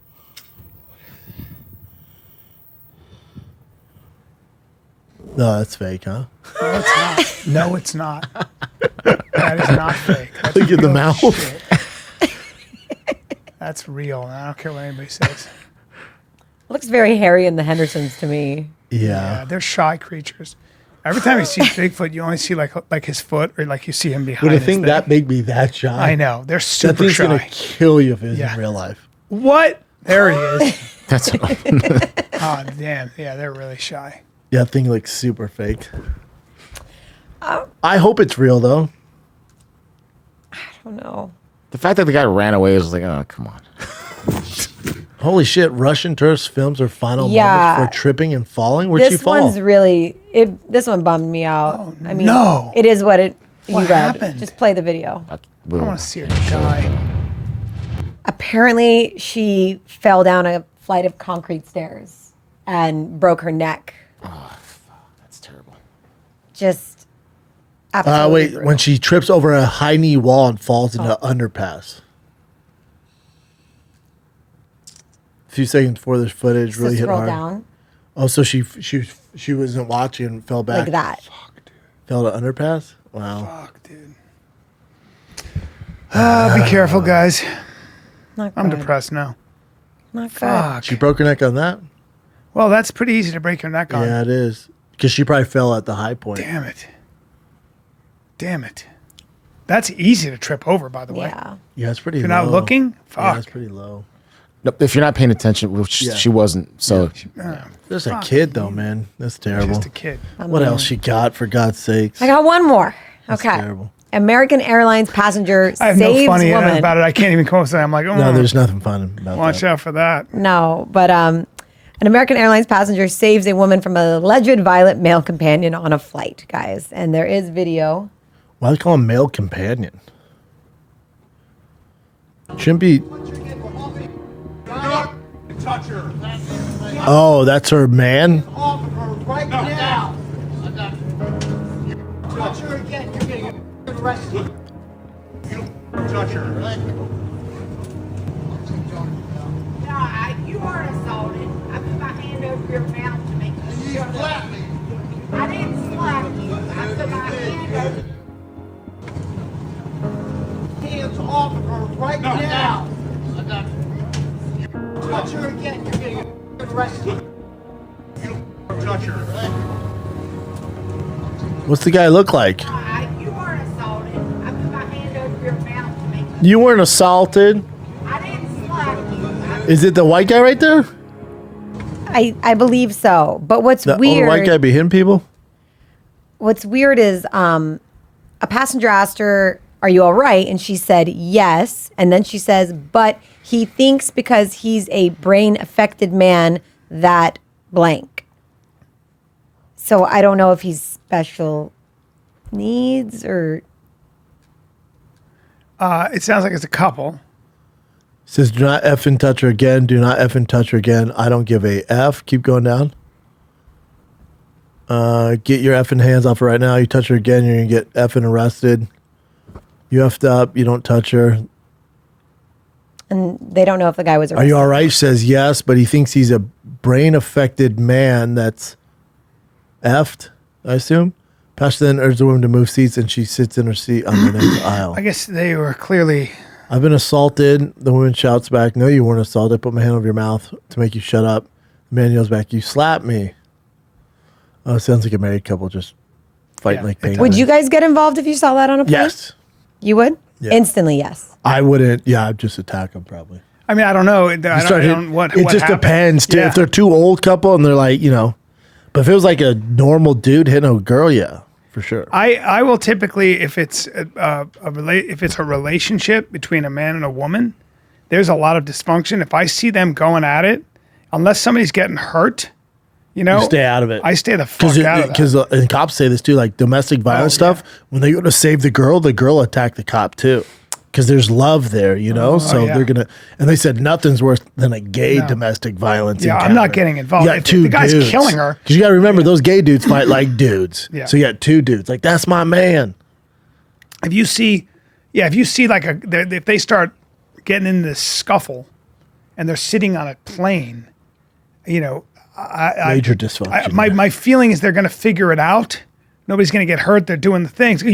No, that's fake, huh? No, it's not. That is not fake. That's Look at the real mouth. shit. That's real. I don't care what anybody says. Looks very Harry and the Hendersons to me. Yeah, they're shy creatures. Every time you see Bigfoot, you only see like his foot, or like you see him behind. Would a his thing thing. that big be that shy? I know they're That super thing's shy. gonna kill you if it's Yeah. in real life. What? There he is. That's Oh damn! Yeah, they're really shy. Yeah, that thing looks super fake. I hope it's real though. I don't know. the fact that the guy ran away was like, oh, come on. Holy shit! Russian tourist films her final Yeah. moments for tripping and falling. Where'd she This fall? one's really this one bummed me out. I mean, no. it is what you What read. happened? Just play the video. I want to see her die. Apparently, she fell down a flight of concrete stairs and broke her neck. That's terrible. Just absolutely. Wait, brutal. when she trips over a high knee wall and falls into an underpass. A few seconds before this footage really hit Scroll hard. down Oh, so she wasn't watching and fell back. like that. Fell to underpass. Wow. Fuck, dude. Be careful, guys. Not I'm good. depressed now. Not good. Fuck. She broke her neck on that? Well, that's pretty easy to break your neck on. Yeah, it is. Because she probably fell at the high point. Damn it. Damn it. That's easy to trip over, by the way. Yeah. Yeah, it's pretty If low. you're not looking, Yeah, fuck. it's pretty low. Nope, if you're not paying attention, which she wasn't. So There's a kid, though, man. That's terrible. Just a kid. What else she got, for God's sakes? I got one more. That's Okay. terrible. American Airlines passenger I have no saves funny woman. about it. I can't even come up with something. I'm like, oh, No, there's nothing fun about watch that. out for that. No, but an American Airlines passenger saves a woman from an alleged violent male companion on a flight, guys. And there is video. Why do they call him male companion? Shouldn't be. Touch her. Oh, that's her man? Off of her right now. Touch her again. You're getting arrested. You touch her. No, you are assaulted. I put my hand over your mouth to make you shut up. I didn't slap you. I put my hand over. Hands off of her right now. Touch her again. You're getting arrested. You touch her. What's the guy look like? You are assaulted. I put my hand over your mouth to make You weren't assaulted. I didn't slap you. Is it the white guy right there? I believe so. But what's The weird? old white guy be hitting people? What's weird is a passenger asked her, "Are you all right?" And she said yes. And then she says, "But he thinks because he's a brain affected man that blank." So I don't know if he's special needs or. It sounds like it's a couple. Says, do not effing touch her again. Do not effing touch her again. I don't give a F. Keep going down. Get your effing hands off her right now. You touch her again, you're going to get effing arrested. You effed up. You don't touch her. And they don't know if the guy was arrested. Are you all right? She says yes, but he thinks he's a brain affected man that's effed, I assume. Pastor then urges the woman to move seats, and she sits in her seat on the next aisle. I guess they were clearly. I've been assaulted. The woman shouts back, "No, you weren't assaulted. I put my hand over your mouth to make you shut up." The man yells back, "You slapped me." Oh, it sounds like a married couple just fighting like pain. Would you guys get involved if you saw that on a plane? Yes. You would? Yeah. Instantly, yes. I wouldn't. Yeah, I'd just attack them probably. I mean, I don't know. It what just happened. depends, too. Yeah. If they're two old couple and they're like, but if it was like a normal dude hitting a girl, yeah, for sure. I will typically, if it's a relationship between a man and a woman, there's a lot of dysfunction. If I see them going at it, unless somebody's getting hurt, you stay out of it. I stay the fuck out of that. Because and cops say this too, like domestic violence stuff. When they go to save the girl attack the cop too. Because there's love there, so they're gonna. And they said nothing's worse than a gay domestic violence. Yeah, encounter. I'm not getting involved. You got If two the guy's dudes. killing her. Because you got to remember, those gay dudes fight like dudes. Yeah. So you got two dudes. Like, that's my man. If you see like if they start getting in this scuffle, and they're sitting on a plane, Major dysfunction. My feeling is they're going to figure it out. Nobody's going to get hurt. They're doing the things. I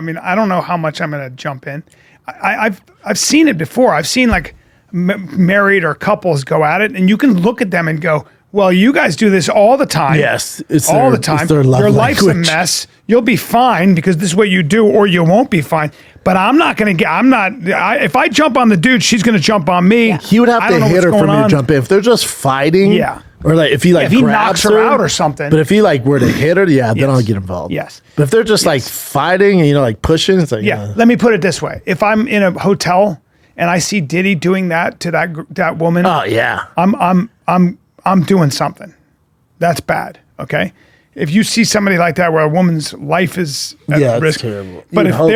mean, I don't know how much I'm going to jump in. I've seen it before. I've seen like married or couples go at it, and you can look at them and go, "Well, you guys do this all the time." Yes, it's all their- the time. it's their love Your life's a language. mess. You'll be fine because this is what you do, or you won't be fine. But I'm not going to get. If I jump on the dude, she's going to jump on me. He would have I don't to know hit what's her for going me to on. jump in. If they're just fighting, Yeah. or like if he if he grabs knocks her out or something. But if he were to hit her, then Yes. I'll get involved. Yes. But if they're just like fighting and like pushing, it's like Yeah, let me put it this way: if I'm in a hotel and I see Diddy doing that to that woman, oh yeah, I'm doing something. That's bad. Okay. If you see somebody like that where a woman's life is at it's risk, terrible. but You'd if hope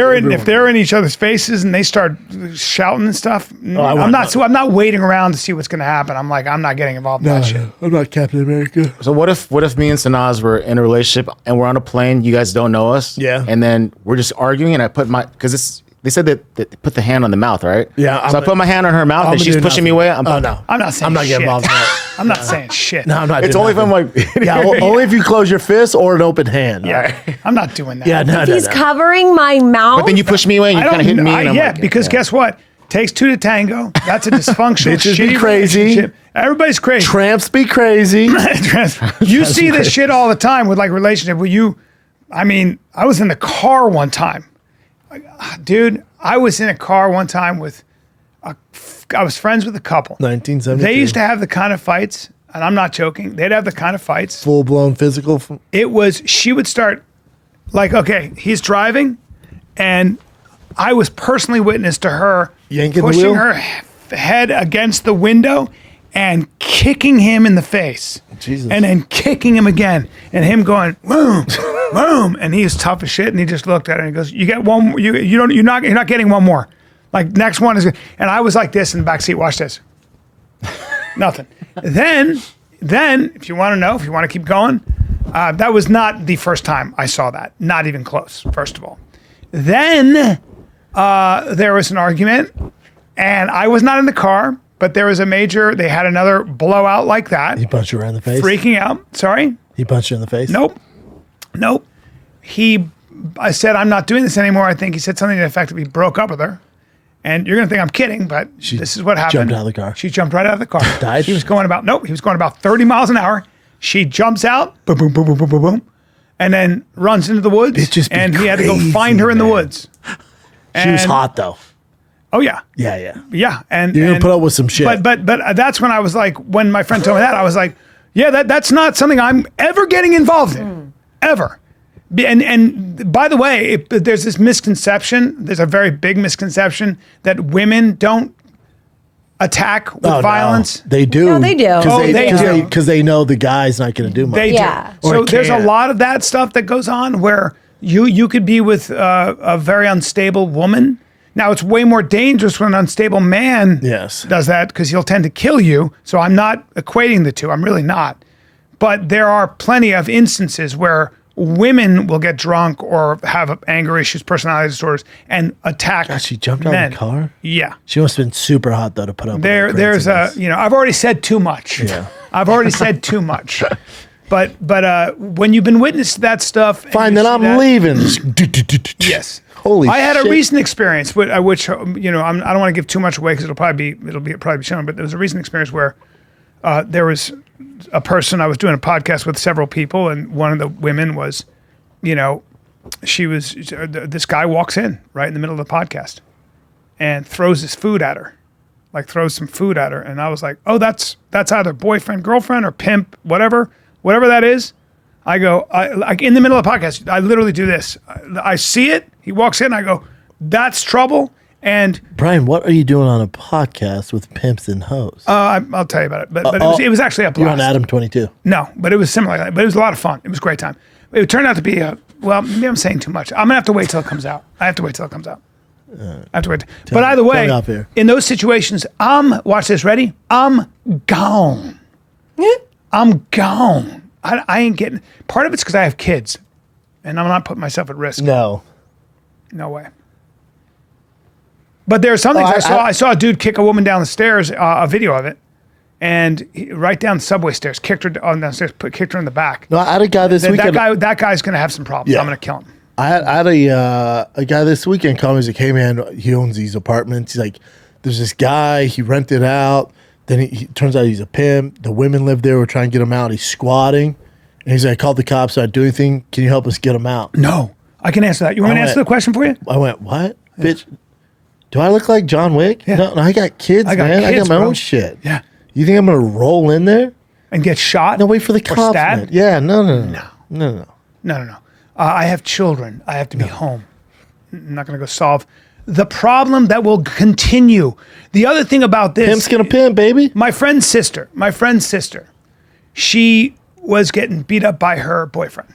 they're in each other's faces and they start shouting and stuff, I'm not waiting around to see what's going to happen. I'm like, I'm not getting involved in that shit. I'm not Captain America. So what if me and Sanaz were in a relationship and we're on a plane, you guys don't know us, and then we're just arguing, and I put they said that they put the hand on the mouth, right? Yeah. So I put my hand on her mouth and she's pushing me away. No, I'm not saying I'm not shit. getting involved in that. I'm not saying shit. No, I'm not. It's only if I'm like, only if you close your fist or an open hand. Yeah, I'm not doing that. Yeah, no, If he's covering my mouth. But then you push me away and you kind of hit me. And I'm like, because guess what? Takes two to tango. That's a dysfunctional, Bitches be shitty crazy. relationship. Everybody's crazy. Tramps be crazy. You see this shit all the time with like relationship where you, I mean, I was in the car one time. Dude, I was in a car one time with, I was friends with a couple. 1972. They used to have the kind of fights, and I'm not joking, they'd have the kind of fights. Full-blown physical. It was, she would start, like, okay, he's driving, and I was personally witness to her Yanking the pushing wheel? her head against the window and kicking him in the face. Jesus. And then kicking him again, and him going, boom, boom, and he's tough as shit, and he just looked at her and he goes, you get one more, you're not getting one more. Like, next one is, and I was like this in the back seat, watch this. Nothing. Then, if you want to know, if you want to keep going, that was not the first time I saw that. Not even close, first of all. Then there was an argument, and I was not in the car, but there was they had another blowout like that. He punched you right in the face? Freaking out. Sorry? He punched you in the face? Nope. I said, I'm not doing this anymore. I think he said something to the effect that he broke up with her. And you're going to think I'm kidding, but this is what happened. Jumped out of the car. She jumped right out of the car. Died? He was going about 30 miles an hour. She jumps out, boom, boom, boom, boom, boom, boom, boom, and then runs into the woods. Bitches be and he had to crazy, go find her in the man. woods. She was hot, though. Oh, yeah. Yeah. Yeah. And You're going to put up with some shit. But that's when I was like, when my friend told me that, I was like, yeah, that's not something I'm ever getting involved in. Ever. And by the way, there's this misconception, there's a very big misconception that women don't attack with violence. No, they do. No, they do. Because they know the guy's not going to do much. They Yeah. do. So there's a lot of that stuff that goes on where you could be with a very unstable woman. Now, it's way more dangerous when an unstable man does that because he'll tend to kill you. So I'm not equating the two. I'm really not. But there are plenty of instances where women will get drunk or have anger issues, personality disorders, and attack. God, she jumped out of the car? Yeah. She must have been super hot, though, to put up with that There's craziness. I've already said too much. Yeah. I've already said too much. But when you've been witness to that stuff. Fine, then I'm leaving. Yes. Holy I had shit. a recent experience, which I don't want to give too much away because it'll probably be shown. But there was a recent experience where there was a person I was doing a podcast with several people, and one of the women was, this guy walks in right in the middle of the podcast and throws his food at her, throws some food at her, and I was like, oh, that's either boyfriend, girlfriend, or pimp, whatever that is. I go, like in the middle of the podcast, I literally do this. I see it. He walks in. I go, that's trouble. And Bryan, what are you doing on a podcast with pimps and hoes? I'll tell you about it. But it was actually a blast. You're on Adam 22. No, but it was similar like that. But it was a lot of fun. It was a great time. It turned out to be maybe I'm saying too much. I'm gonna have to wait till it comes out. I have to wait till it comes out. I have to wait. But either way, in those situations, watch this. Ready? I'm gone. I'm gone. I ain't getting. Part of it's because I have kids, and I'm not putting myself at risk. No way. But there are some things I saw a dude kick a woman down the stairs, a video of it, and right down the subway stairs, kicked her down the stairs, kicked her in the back. No, I had a guy this weekend. That guy's going to have some problems. Yeah. I'm going to kill him. I had a guy this weekend call me. He's like, hey, man, he owns these apartments. He's like, there's this guy, he rented out. Then he turns out he's a pimp. The women live there. We're trying to get him out. He's squatting. And he's like, I called the cops. So I do anything. Can you help us get him out? No, I can answer that. You want me to answer the question for you? I went, what? Yeah. Bitch, do I look like John Wick? Yeah. No, I got kids, man. I got my own shit. Yeah. You think I'm going to roll in there? And get shot? No, wait for the cops, man. Yeah, no. I have children. I have to be home. I'm not going to go solve the problem that will continue. The other thing about this. Pimp's going to pimp, baby. My friend's sister, she was getting beat up by her boyfriend.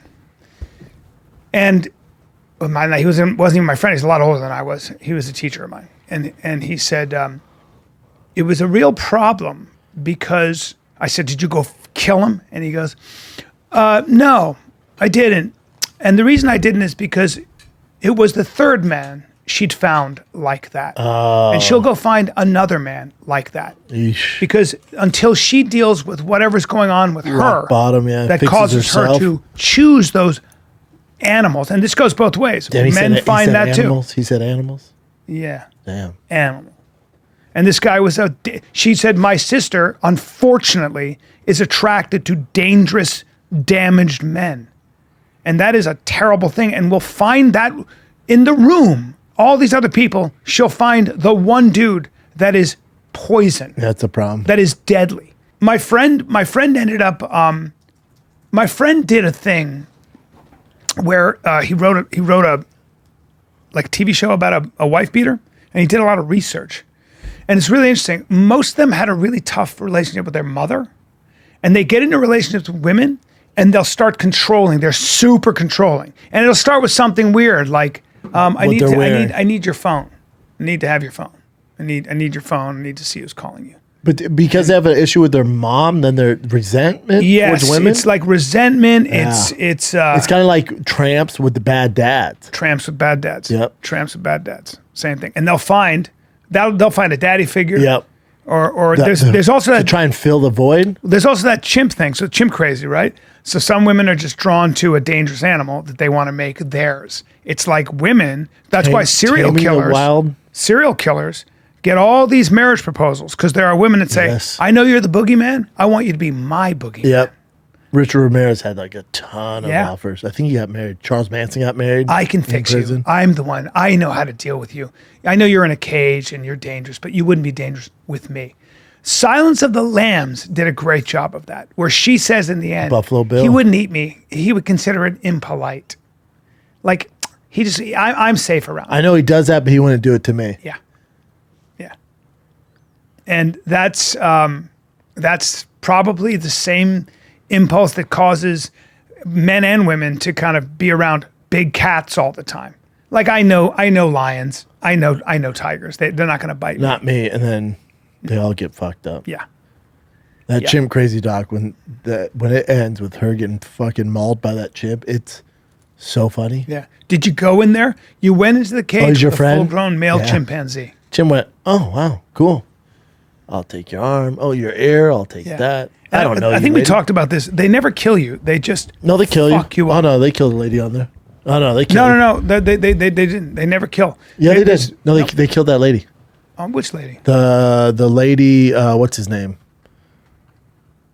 And he wasn't even my friend. He's a lot older than I was. He was a teacher of mine. And he said, it was a real problem because I said, did you go kill him? And he goes, no, I didn't. And the reason I didn't is because it was the third man she'd found like that. And she'll go find another man like that. Eesh. Because until she deals with whatever's going on with her, bottom, yeah, that causes herself. her to choose those animals. And this goes both ways. Damn, Men find that animals. too. He said animals? Yeah. Damn. Animal. And this guy was she said, my sister, unfortunately, is attracted to dangerous, damaged men. And that is a terrible thing. And we'll find that in the room, all these other people, she'll find the one dude that is poison. That's a problem. That is deadly. My friend ended up, my friend did a thing where he wrote a like TV show about a wife beater, and he did a lot of research. And it's really interesting. Most of them had a really tough relationship with their mother, and they get into relationships with women, and they'll start controlling. They're super controlling, and it'll start with something weird like, I need your phone. I need to have your phone. I need your phone. I need to see who's calling you. But because they have an issue with their mom, then their resentment towards women? It's like resentment. Yeah. It's kind of like tramps with the bad dads. Tramps with bad dads. Yep. Tramps with bad dads. Same thing. And they'll find a daddy figure. Yep. Or there's also that to try and fill the void. There's also that chimp thing. So chimp crazy, right? So some women are just drawn to a dangerous animal that they want to make theirs. It's like women. That's why serial killers get all these marriage proposals, because there are women that say, I know you're the boogeyman. I want you to be my boogeyman. Yep. Richard Ramirez had like a ton of offers. I think he got married. Charles Manson got married. I can fix you. I'm the one. I know how to deal with you. I know you're in a cage and you're dangerous, but you wouldn't be dangerous with me. Silence of the Lambs did a great job of that, where she says in the end, Buffalo Bill. He wouldn't eat me. He would consider it impolite. Like, I'm safe around. I know he does that, but he wouldn't do it to me. Yeah. And that's probably the same impulse that causes men and women to kind of be around big cats all the time. Like I know lions, I know tigers. They're not going to bite me. Not me. And then they all get fucked up. Yeah. That chimp crazy doc, when it ends with her getting fucking mauled by that chimp, it's so funny. Yeah. Did you go in there? You went into the cage with a full-grown male chimpanzee. Chimp went, oh wow, cool. I'll take your arm. Oh, your ear. I'll take that. I don't know. I think we talked about this. They never kill you. They just they kill fuck you up. Oh no, they killed the lady on there. Oh no, they killed. No. They didn't. They never kill. Yeah, they did. No, they killed that lady. Which lady? The lady. What's his name?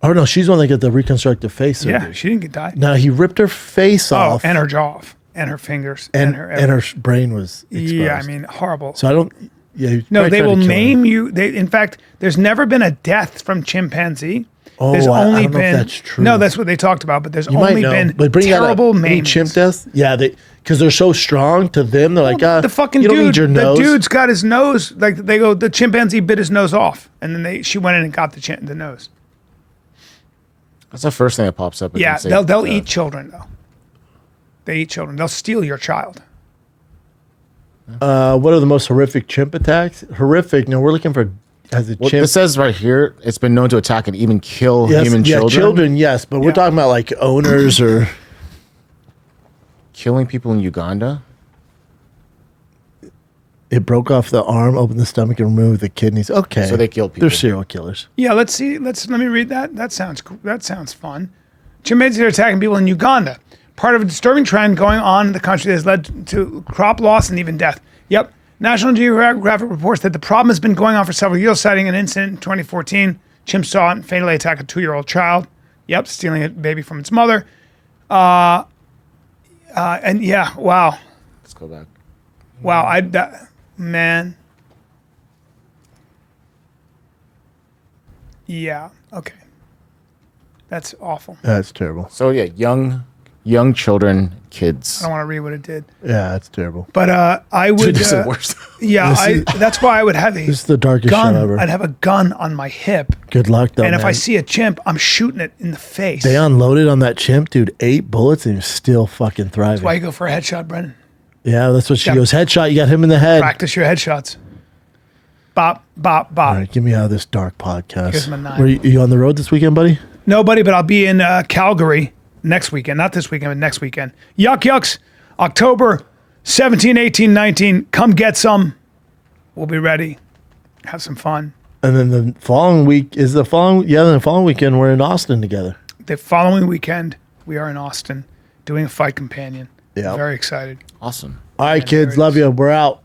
Oh no, she's the one that got the reconstructive face surgery. Yeah, she didn't get. No, he ripped her face off. And her jaw off, and her fingers, and her brain was exposed. Yeah, I mean, horrible. So I don't. Yeah, no, they will maim you. In fact, there's never been a death from chimpanzee. Oh, there's only I don't know been. If that's true. No, that's what they talked about. But there's only been terrible maimings. Chimp deaths. Yeah, because they're so strong to them. They're like, the fucking you don't dude. need your nose. The dude's got his nose. Like they go, the chimpanzee bit his nose off, and then she went in and got the nose. That's the first thing that pops up. Yeah, they'll eat children though. They eat children. They'll steal your child. What are the most horrific chimp attacks? Horrific. No, we're looking for as a chimp. It says right here, it's been known to attack and even kill human children. Yeah, children, yes, but we're talking about like owners or killing people in Uganda. It broke off the arm, opened the stomach, and removed the kidneys. Okay, so they kill people. They're serial killers. Yeah, let's see. Let me read that. That sounds fun. Chimpanzees are attacking people in Uganda. Part of a disturbing trend going on in the country that has led to crop loss and even death. Yep. National Geographic reports that the problem has been going on for several years, citing an incident in 2014. Chimp saw it and fatally attack a 2-year-old child. Yep, stealing a baby from its mother. And yeah, wow. Let's go back. Wow, man. Yeah, okay. That's awful. That's terrible. So yeah, young children, kids. I don't want to read what it did. Yeah, that's terrible. But I would. This is the worst. Yeah, that's why I would have this is the darkest gun. show ever. I'd have a gun on my hip. Good luck, though. And if man. I see a chimp, I'm shooting it in the face. They unloaded on that chimp, dude. 8 bullets, and he was still fucking thriving. That's why you go for a headshot, Brennan. Yeah, that's what she goes. Headshot. You got him in the head. Practice your headshots. Bop, bop, bop. All right, get me out of this dark podcast. Here's my 9. Are you on the road this weekend, buddy? No, buddy, but I'll be in Calgary next weekend. Not this weekend, but next weekend. Yucks. October 17, 18, 19. Come get some. We'll be ready. Have some fun. And then the following week the following weekend we're in Austin together. The following weekend we are in Austin doing a fight companion. Yeah. Very excited. Awesome. All right, kids. Love you. We're out.